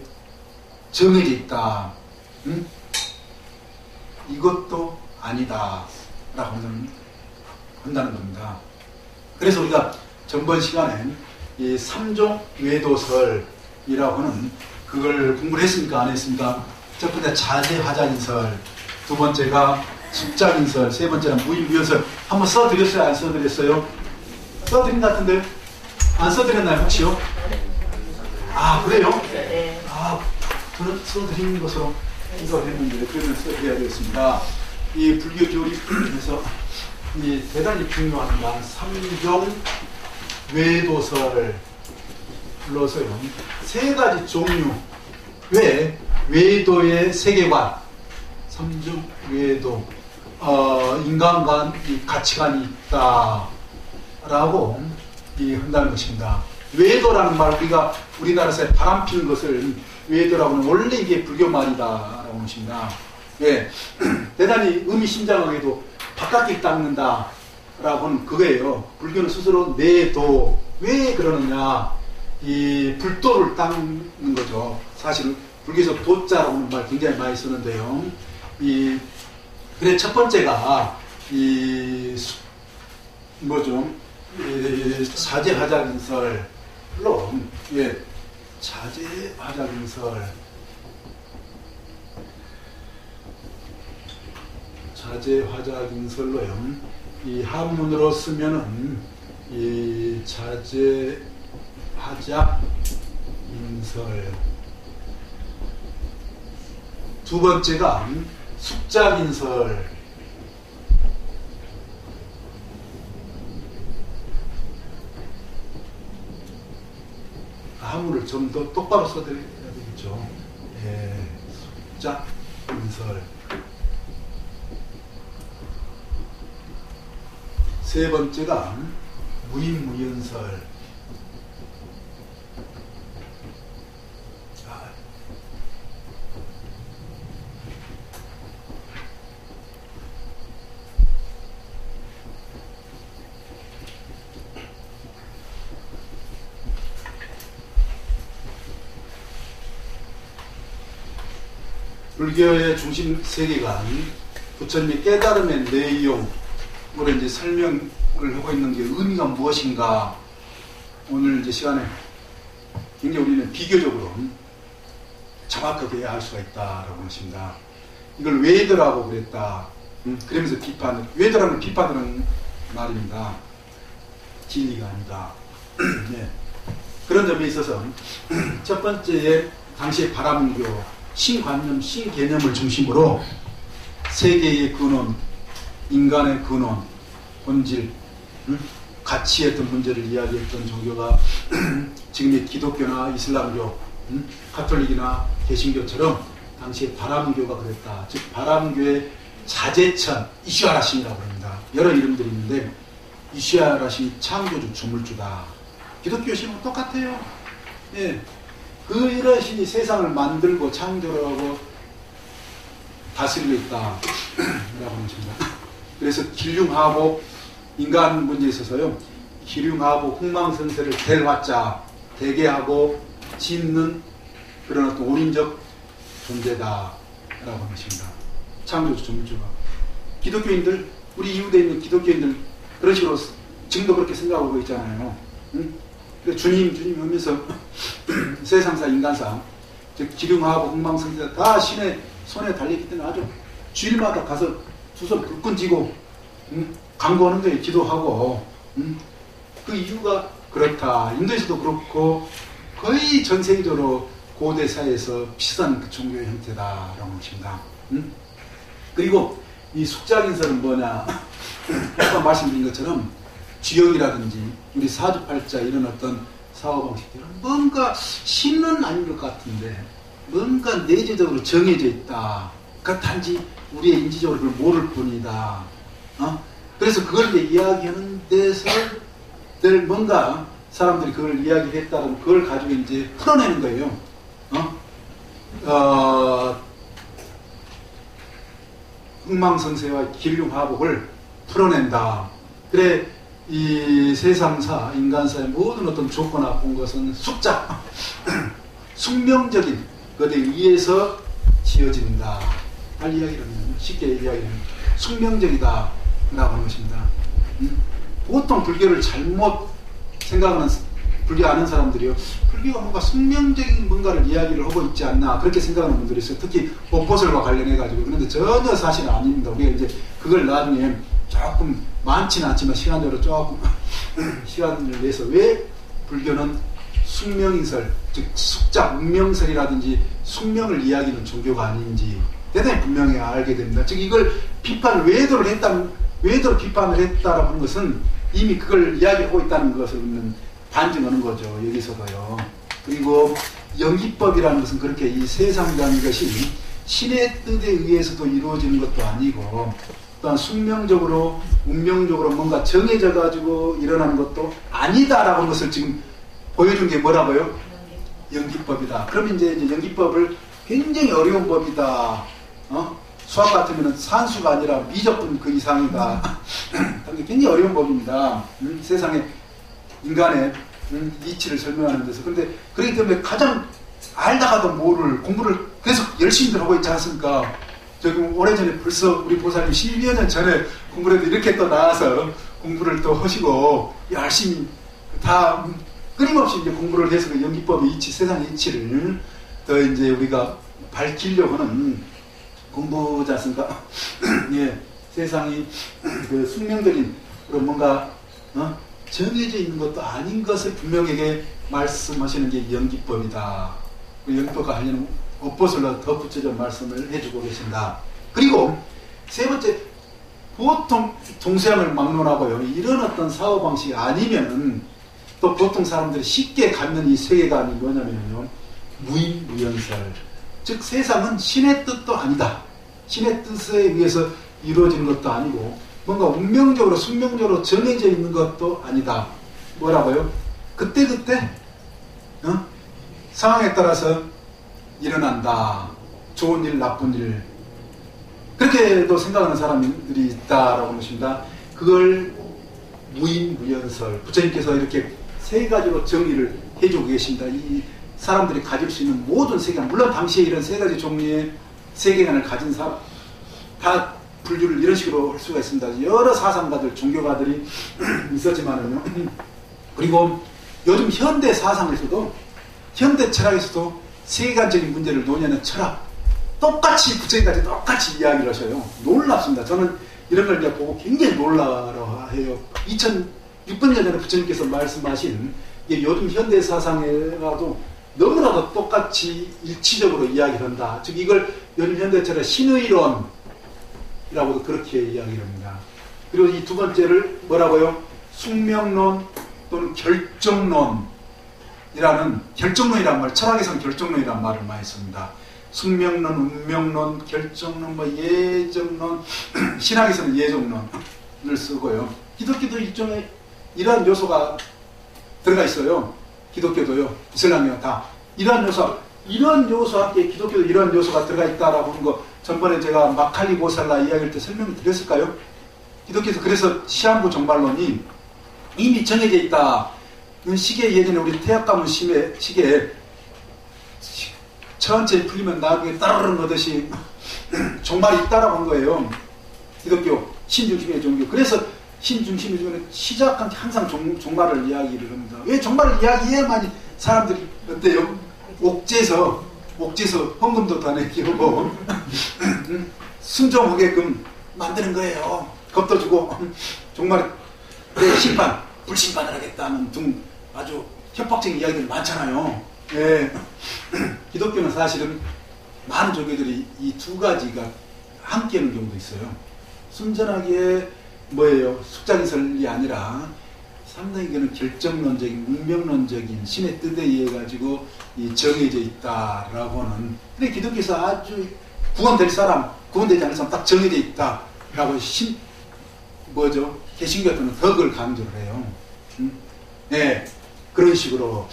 정해져 있다. 이것도 아니다. 라고 한다는 겁니다. 그래서 우리가 전번 시간에 이 삼종 외도설이라고 하는 그걸 공부를 했습니까? 안 했습니까? 첫 번째 자재화자인설, 두 번째가 숙작인설, 세 번째는 무인무연설. 한번 써드렸어요? 안 써드렸어요? 써드린 것 같은데 안 써드렸나요? 혹시요? 아, 그래요? 네. 아, 저는 써드린 것으로 생각을 했는데 그러면 써드려야 되겠습니다. 이 불교 교리에서 이 대단히 중요한 건 삼종 외도설로서요. 세 가지 종류. 왜? 외도의 세계관, 삼종 외도, 인간 이 가치관이 있다라고 한다는 것입니다. 외도라는 말, 우리가 우리나라에서 바람 피는 것을 외도라고 하는 원래 이게 불교 말이다라고 하는 것입니다. 예, 대단히 의미심장하게도 바깥길 닦는다라고 하는 그거예요. 불교는 스스로 내도, 왜 그러느냐, 이 불도를 닦는 거죠. 사실은 불교에서 도자라고 하는 말 굉장히 많이 쓰는데요. 그래 첫 번째가 자재화작인설로, 예, 자재화작인설로요. 이 한문으로 쓰면은 이 자재화작인설. 두 번째가 숙작인설. 한문을 좀 더 똑바로 써드려야 되겠죠. 예, 숙작인설. 세 번째가 무인무연설. 불교의 중심 세계관, 부처님의 깨달음의 내용, 오늘 이제 설명을 하고 있는 게 의미가 무엇인가 오늘 이제 시간에 굉장히 우리는 비교적으로 정확하게 알 수가 있다라고 하십니다. 이걸 왜더라고 그랬다. 그러면서 왜더라는 비판하는 말입니다. 진리가 아니다. 네. 그런 점에 있어서 첫 번째에 당시의 바람교, 신관념, 신개념을 중심으로 세계의 근원, 인간의 근원, 본질, 가치의 어떤 문제를 이야기했던 종교가 지금의 기독교나 이슬람교, 가톨릭이나 개신교처럼 당시에 바람교가 그랬다. 즉 바람교의 자제천, 이슈아라신이라고 합니다. 여러 이름들이 있는데 이슈아라신이 창조주, 주물주다. 기독교 신은 똑같아요. 예. 그 이런 신이 세상을 만들고 창조를 하고 다스리고 있다. 라고 하십니다. 그래서 길흉하복, 인간 문제에 있어서요, 기륭하고 흥망성쇠를 대화자, 대개하고 짓는 그런 어떤 원인적 존재다라고 하는 것입니다. 창조주, 주물주가. 기독교인들, 우리 이웃에 있는 기독교인들 그런 식으로 지금도 그렇게 생각하고 있잖아요. 응? 주님 하면서 세상사, 인간사, 즉 기륭하고 흥망성쇠 다 신의 손에 달리기 때문에 아주 주일마다 가서 두 손 불끈 쥐고 강구하는 거예요. 기도하고. 그 이유가 그렇다. 인도에서도 그렇고 거의 전 세계적으로 고대 사회에서 비슷한 그 종교의 형태다라고 하십니다. 그리고 이 숙작인설은 뭐냐? 아까 말씀드린 것처럼 주역이라든지 우리 사주팔자 이런 어떤 사고방식들은 뭔가 신은 아닌 것 같은데 뭔가 내재적으로 정해져 있다. 그러니까 단지 우리의 인지적으로 그걸 모를 뿐이다. 그래서 그걸 이제 이야기하는 데서 늘 뭔가 사람들이 그걸 이야기했다면 그걸 가지고 이제 풀어내는 거예요. 흥망성쇠와 길흉하복을 풀어낸다. 그래 이 세상사, 인간사의 모든 어떤 좋거나 나쁜 것은 숙작, 숙명적인 것에 의해서 지어진다. 할 이야기를 하면 쉽게 이야기하면 숙명적이다 라고 하는 것입니다. 보통 불교를 잘못 생각하는 불교 아는 사람들이요, 불교가 뭔가 숙명적인 뭔가를 이야기를 하고 있지 않나 그렇게 생각하는 분들이 있어요. 특히 법보설과 관련해 가지고. 그런데 전혀 사실은 아닙니다. 우리가 이제 그걸 나중에 조금 많지는 않지만 시간적으로 조금 시간을 내서 왜 불교는 숙명인설, 즉 숙작, 운명설이라든지 숙명을 이야기하는 종교가 아닌지 대단히 분명히 알게 됩니다. 즉 이걸 외도로 비판을 했다라고 하는 것은 이미 그걸 이야기하고 있다는 것을 반증하는 거죠. 여기서도요. 그리고 연기법이라는 것은 그렇게 이 세상이라는 것이 신의 뜻에 의해서도 이루어지는 것도 아니고 또한 숙명적으로 운명적으로 뭔가 정해져 가지고 일어나는 것도 아니다라고 하는 것을 지금 보여준 게 뭐라고요? 연기법이다. 그럼 이제 연기법을 굉장히 어려운 법이다. 수학 같으면 산수가 아니라 미적분 그 이상이다. 굉장히 어려운 법입니다. 세상에 인간의 이치를 설명하는 데서. 근데 그렇기 때문에 가장 알다가도 모를 공부를 계속 열심히 하고 있지 않습니까? 저기 오래전에 벌써 우리 보살님 12여 년 전에 공부를 해도 이렇게 또 나와서 공부를 또 하시고 열심히 다 끊임없이 이제 공부를 해서 그 연기법의 이치, 세상의 이치를 더 이제 우리가 밝히려고 하는 공부지 않습니까? 예, 세상이 그 숙명적인 그런 뭔가 정해져 있는 것도 아닌 것을 분명하게 말씀하시는 게 연기법이다. 그 연기법과 관련은 업보설로 더 구체적 말씀을 해주고 계신다. 그리고 세 번째, 보통 동서양을 막론하고요, 이런 어떤 사고방식이 아니면은 또 보통 사람들이 쉽게 갖는 이 세계관이 뭐냐면요, 무인무연설. 즉 세상은 신의 뜻도 아니다. 신의 뜻에 의해서 이루어지는 것도 아니고 뭔가 운명적으로 숙명적으로 정해져 있는 것도 아니다. 뭐라고요? 그때그때 상황에 따라서 일어난다. 좋은 일, 나쁜 일. 그렇게도 생각하는 사람들이 있다라고 하십니다. 그걸 무인무연설. 부처님께서 이렇게 세 가지로 정의를 해주고 계십니다. 이 사람들이 가질 수 있는 모든 세계관, 물론 당시에 이런 세 가지 종류의 세계관을 가진 사람, 다 분류를 이런 식으로 할 수가 있습니다. 여러 사상가들, 종교가들이 있었지만은요. 그리고 요즘 현대 사상에서도, 현대 철학에서도 세계관적인 문제를 논의하는 철학, 똑같이 부처님까지 똑같이 이야기를 하셔요. 놀랍습니다. 저는 이런 걸 이제 보고 굉장히 놀라워 해요. 2006년 전에 부처님께서 말씀하신 요즘 현대 사상에라도 너무나도 똑같이 일치적으로 이야기를 한다. 즉 이걸 요즘 현대 철학 신의론이라고도 그렇게 이야기를 합니다. 그리고 이 두 번째를 뭐라고요? 숙명론 또는 결정론이라는, 결정론이란 말, 철학에서는 결정론이란 말을 많이 씁니다. 숙명론, 운명론, 결정론, 뭐 예정론, 신학에서는 예정론을 쓰고요. 기독교도 일종의 이러한 요소가 들어가 있어요. 기독교도요, 이슬람이요, 다 이러한 요소와 함께 기독교도 이러한 요소가 들어가 있다라고 하는 거 전번에 제가 마칼리 보살라 이야기할 때 설명을 드렸을까요? 기독교에서 그래서 시한부 종말론이 이미 정해져 있다. 시계, 예전에 우리 태학 가문 시계에 천천히 풀리면 나중에 따르릉 하듯이 종말이 있다라고 한 거예요. 기독교 신중심의 종교. 그래서 신중심의 종교는 시작한 게 항상 종말을 이야기를 합니다. 왜 종말을 이야기해야만 사람들이 어때요? 옥죄서 헌금도 다 내기고 순종하게끔 만드는 거예요. 겁도 주고 종말에 심판, 불심판을 하겠다는 등 아주 협박적인 이야기들이 많잖아요. 예. 기독교는 사실은 많은 종교들이 이 두 가지가 함께 하는 경우도 있어요. 순전하게 뭐예요? 숙자기설이 아니라 상당히 그는 결정론적인, 운명론적인 신의 뜻에 의해 가지고 이 정해져 있다라고 하는. 근데 기독교에서 아주 구원될 사람, 구원되지 않을 사람 딱 정해져 있다라고 개신교 같은 덕을 강조를 해요. 네, 그런 식으로.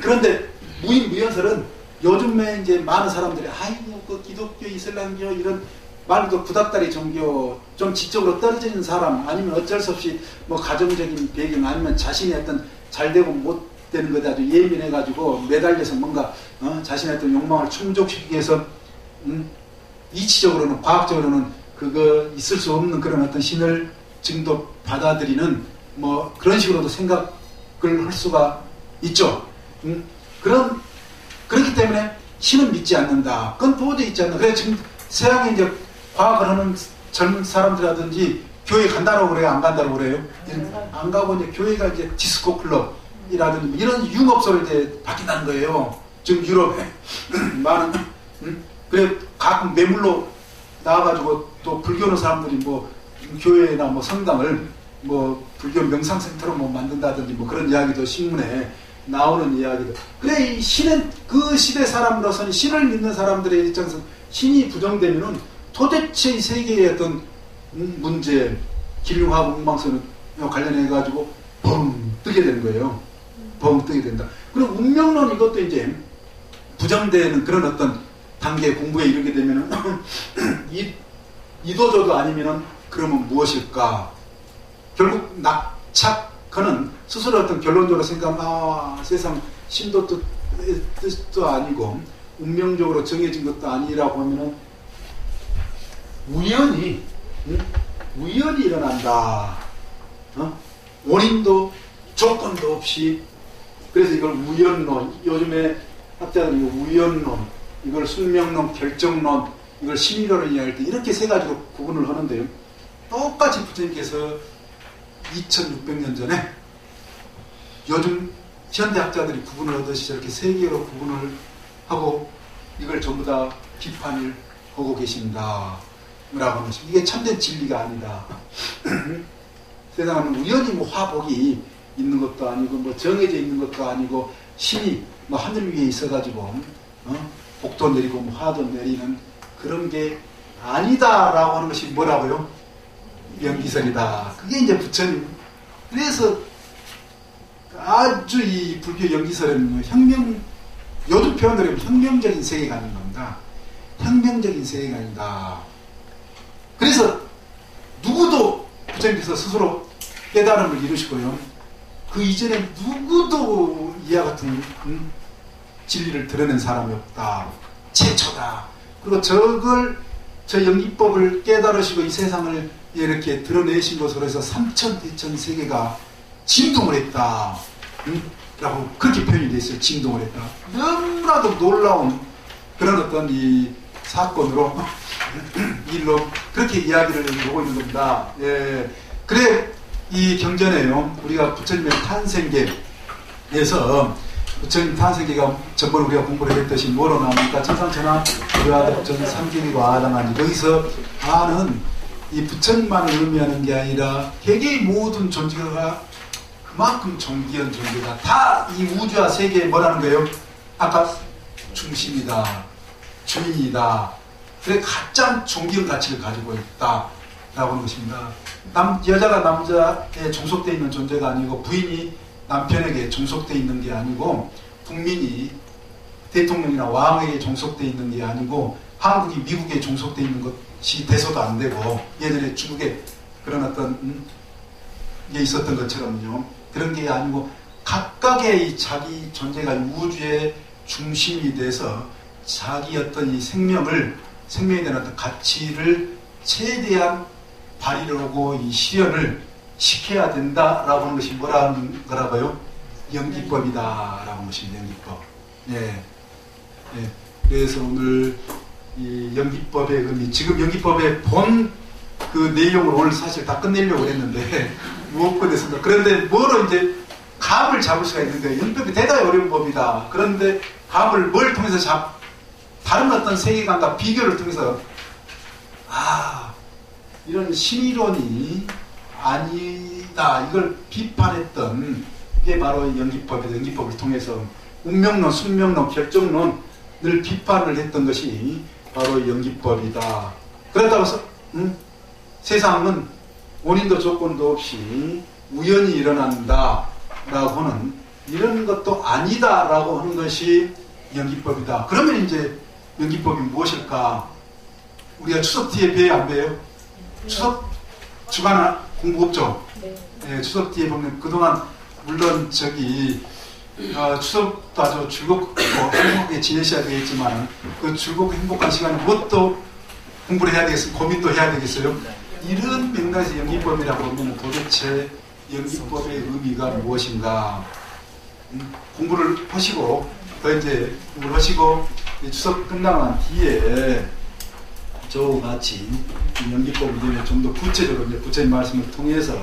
그런데 무인무연설은 요즘에 이제 많은 사람들이 아이고 그 기독교, 이슬람교 이런 말도 구닥다리 종교 좀 지적으로 떨어지는 사람, 아니면 어쩔 수 없이 뭐 가정적인 배경, 아니면 자신의 어떤 잘되고 못되는 것에 아주 예민해가지고 매달려서 뭔가 자신의 어떤 욕망을 충족시키기 위해서 이치적으로는, 과학적으로는 그거 있을 수 없는 그런 어떤 신을 지금도 받아들이는 뭐 그런 식으로도 생각을 할 수가 있죠. 그렇기 때문에 신은 믿지 않는다. 그건 도저히 있지 않는다. 그래서 지금 서양에 이제 과학을 하는 젊은 사람들이라든지 교회 간다고 그래요? 안 간다고 그래요? 안 가고 이제 교회가 이제 디스코 클럽이라든지 이런 융업소로 이제 바뀐다는 거예요. 지금 유럽에 많은, 그래 가끔 매물로 나와가지고 또 불교하는 사람들이 뭐 교회나 뭐 성당을 뭐 불교 명상센터로 뭐 만든다든지 뭐 그런 이야기도 신문에 나오는 이야기도. 그래, 이 신은 그 시대 사람으로서는 신을 믿는 사람들의 입장에서 신이 부정되면은 도대체 이 세계의 어떤 문제, 기륭하고 웅망선을 관련해가지고 뻥 뜨게 되는 거예요. 뻥 뜨게 된다. 그리고 운명론 이것도 이제 부정되는 그런 어떤 단계 공부에 이르게 되면은 이도저도 아니면은 그러면 무엇일까? 결국 낙착하는 스스로 어떤 결론적으로 생각하면 세상 신도 뜻도 아니고 운명적으로 정해진 것도 아니라고 하면은 우연히 일어난다. 원인도 조건도 없이. 그래서 이걸 우연론, 요즘에 학자들이 우연론, 이걸 숙명론, 결정론, 이걸 신의론을 이야기할 때 이렇게 세 가지로 구분을 하는데요. 똑같이 부처님께서 2600년 전에 요즘 현대학자들이 구분을 하듯이 저렇게 세 개로 구분을 하고 이걸 전부 다 비판을 하고 계신다. 라고 하는 것이 이게 참된 진리가 아니다. 세상은 우연히 뭐 화복이 있는 것도 아니고 뭐 정해져 있는 것도 아니고 신이 뭐 하늘 위에 있어가지고 복도 내리고 뭐 화도 내리는 그런 게 아니다라고 하는 것이 뭐라고요? 연기설이다. 그게 이제 부처님. 그래서 아주 이 불교 연기설은 요즘 표현으로 혁명적인 세계관인 겁니다. 혁명적인 세계관이다. 그래서 누구도 부처님께서 스스로 깨달음을 이루시고요. 그 이전에 누구도 이와 같은 진리를 드러낸 사람이 없다. 최초다. 그리고 저 연기법을 깨달으시고 이 세상을 이렇게 드러내신 것으로 해서 삼천대천 세계가 진동을 했다. 라고 그렇게 표현이 되어 있어요. 진동을 했다. 너무나도 놀라운 그런 어떤 이 사건으로 일로 그렇게 이야기를 보고 있는 겁니다. 예. 그래 이 경전에요. 우리가 부처님의 탄생계에서 부처님 탄생계가 전번 우리가 공부를 했듯이 뭐로 나옵니까? 천상천하 불화덕전 삼계기와 아당하니 여기서 아는 이 부처님만을 의미하는 게 아니라 개개의 모든 존재가 그만큼 존귀한 존재다. 다 이 우주와 세계에 뭐라는 거예요? 아까 중심이다. 주인이다. 그래 가장 존귀한 가치를 가지고 있다. 라고 하는 것입니다. 여자가 남자에 종속되어 있는 존재가 아니고 부인이 남편에게 종속되어 있는 게 아니고 국민이 대통령이나 왕에게 종속되어 있는 게 아니고 한국이 미국에 종속되어 있는 것이 돼서도 안 되고 예전에 중국에 그런 어떤 게 있었던 것처럼요. 그런 게 아니고 각각의 이 자기 존재가 우주의 중심이 돼서 자기 어떤 이 생명에 대한 어떤 가치를 최대한 발휘하고 이 실현을 시켜야 된다라고 하는 것이 뭐라는 거라고요? 연기법이다라고 하는 것입니다. 연기법. 예. 예. 그래서 오늘 이 연기법의 의미, 지금 연기법의 본 그 내용을 오늘 사실 다 끝내려고 했는데 못 끝냈습니다. 그런데 뭐로 이제 감을 잡을 수가 있는데 연기법이 대단히 어려운 법이다. 그런데 감을 뭘 통해서 다른 어떤 세계관과 비교를 통해서 이런 신이론이 아니다. 이걸 비판했던 게 바로 연기법이다. 연기법을 통해서 운명론, 숙명론, 결정론을 비판을 했던 것이 바로 연기법이다. 그렇다고 해서 세상은 원인도 조건도 없이 우연히 일어난다 라고 하는 이런 것도 아니다 라고 하는 것이 연기법이다. 그러면 이제 연기법이 무엇일까? 우리가 추석 뒤에 배요 안 배요? 추석 주간 공부 없죠? 네, 추석 뒤에 보면 그동안 물론 추석도 아주 즐겁고 행복하게 지내셔야 되겠지만 그 즐겁고 행복한 시간에 무엇도 공부를 해야 되겠어요? 고민도 해야 되겠어요? 이런 맥락에서 연기법이라고 하면 도대체 연기법의 의미가 무엇인가? 공부를 하시고 공부를 하시고 추석 끝나고 난 뒤에 저와 같이 연기법을 이제 좀 더 구체적으로 이제 부처님 말씀을 통해서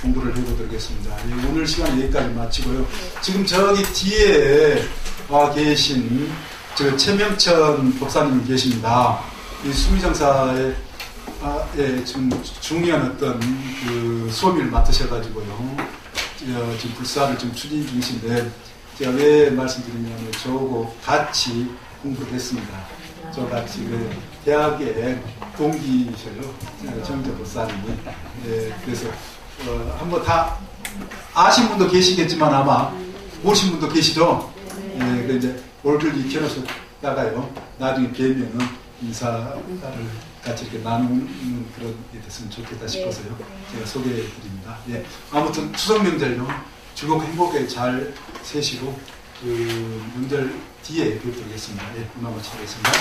공부를 해보도록 하겠습니다. 오늘 시간 여기까지 마치고요. 지금 저기 뒤에 와 계신 저 최명천 법사님이 계십니다. 이 수미정사의 지금 중요한 어떤 그 수업을 맡으셔가지고요. 지금 불사를 좀 추진 중이신데 제가 왜 말씀드리냐면 저하고 같이 공부를 했습니다. 저 같이 그 대학의 동기셔요. 정재 법사님이. 그래서 한번 다 아신 분도 계시겠지만 아마 모르신 분도 계시죠. 그 이제 얼굴 익혀놓으셨다가요. 나중에 뵈면은 인사를 같이 이렇게 나누는 그런 게 됐으면 좋겠다 싶어서요. 제가 소개해 드립니다. 아무튼 추석 명절요. 즐겁고 행복하게 잘 세시고 그 명절 뒤에 뵙도록 하겠습니다. 이만 마치겠습니다.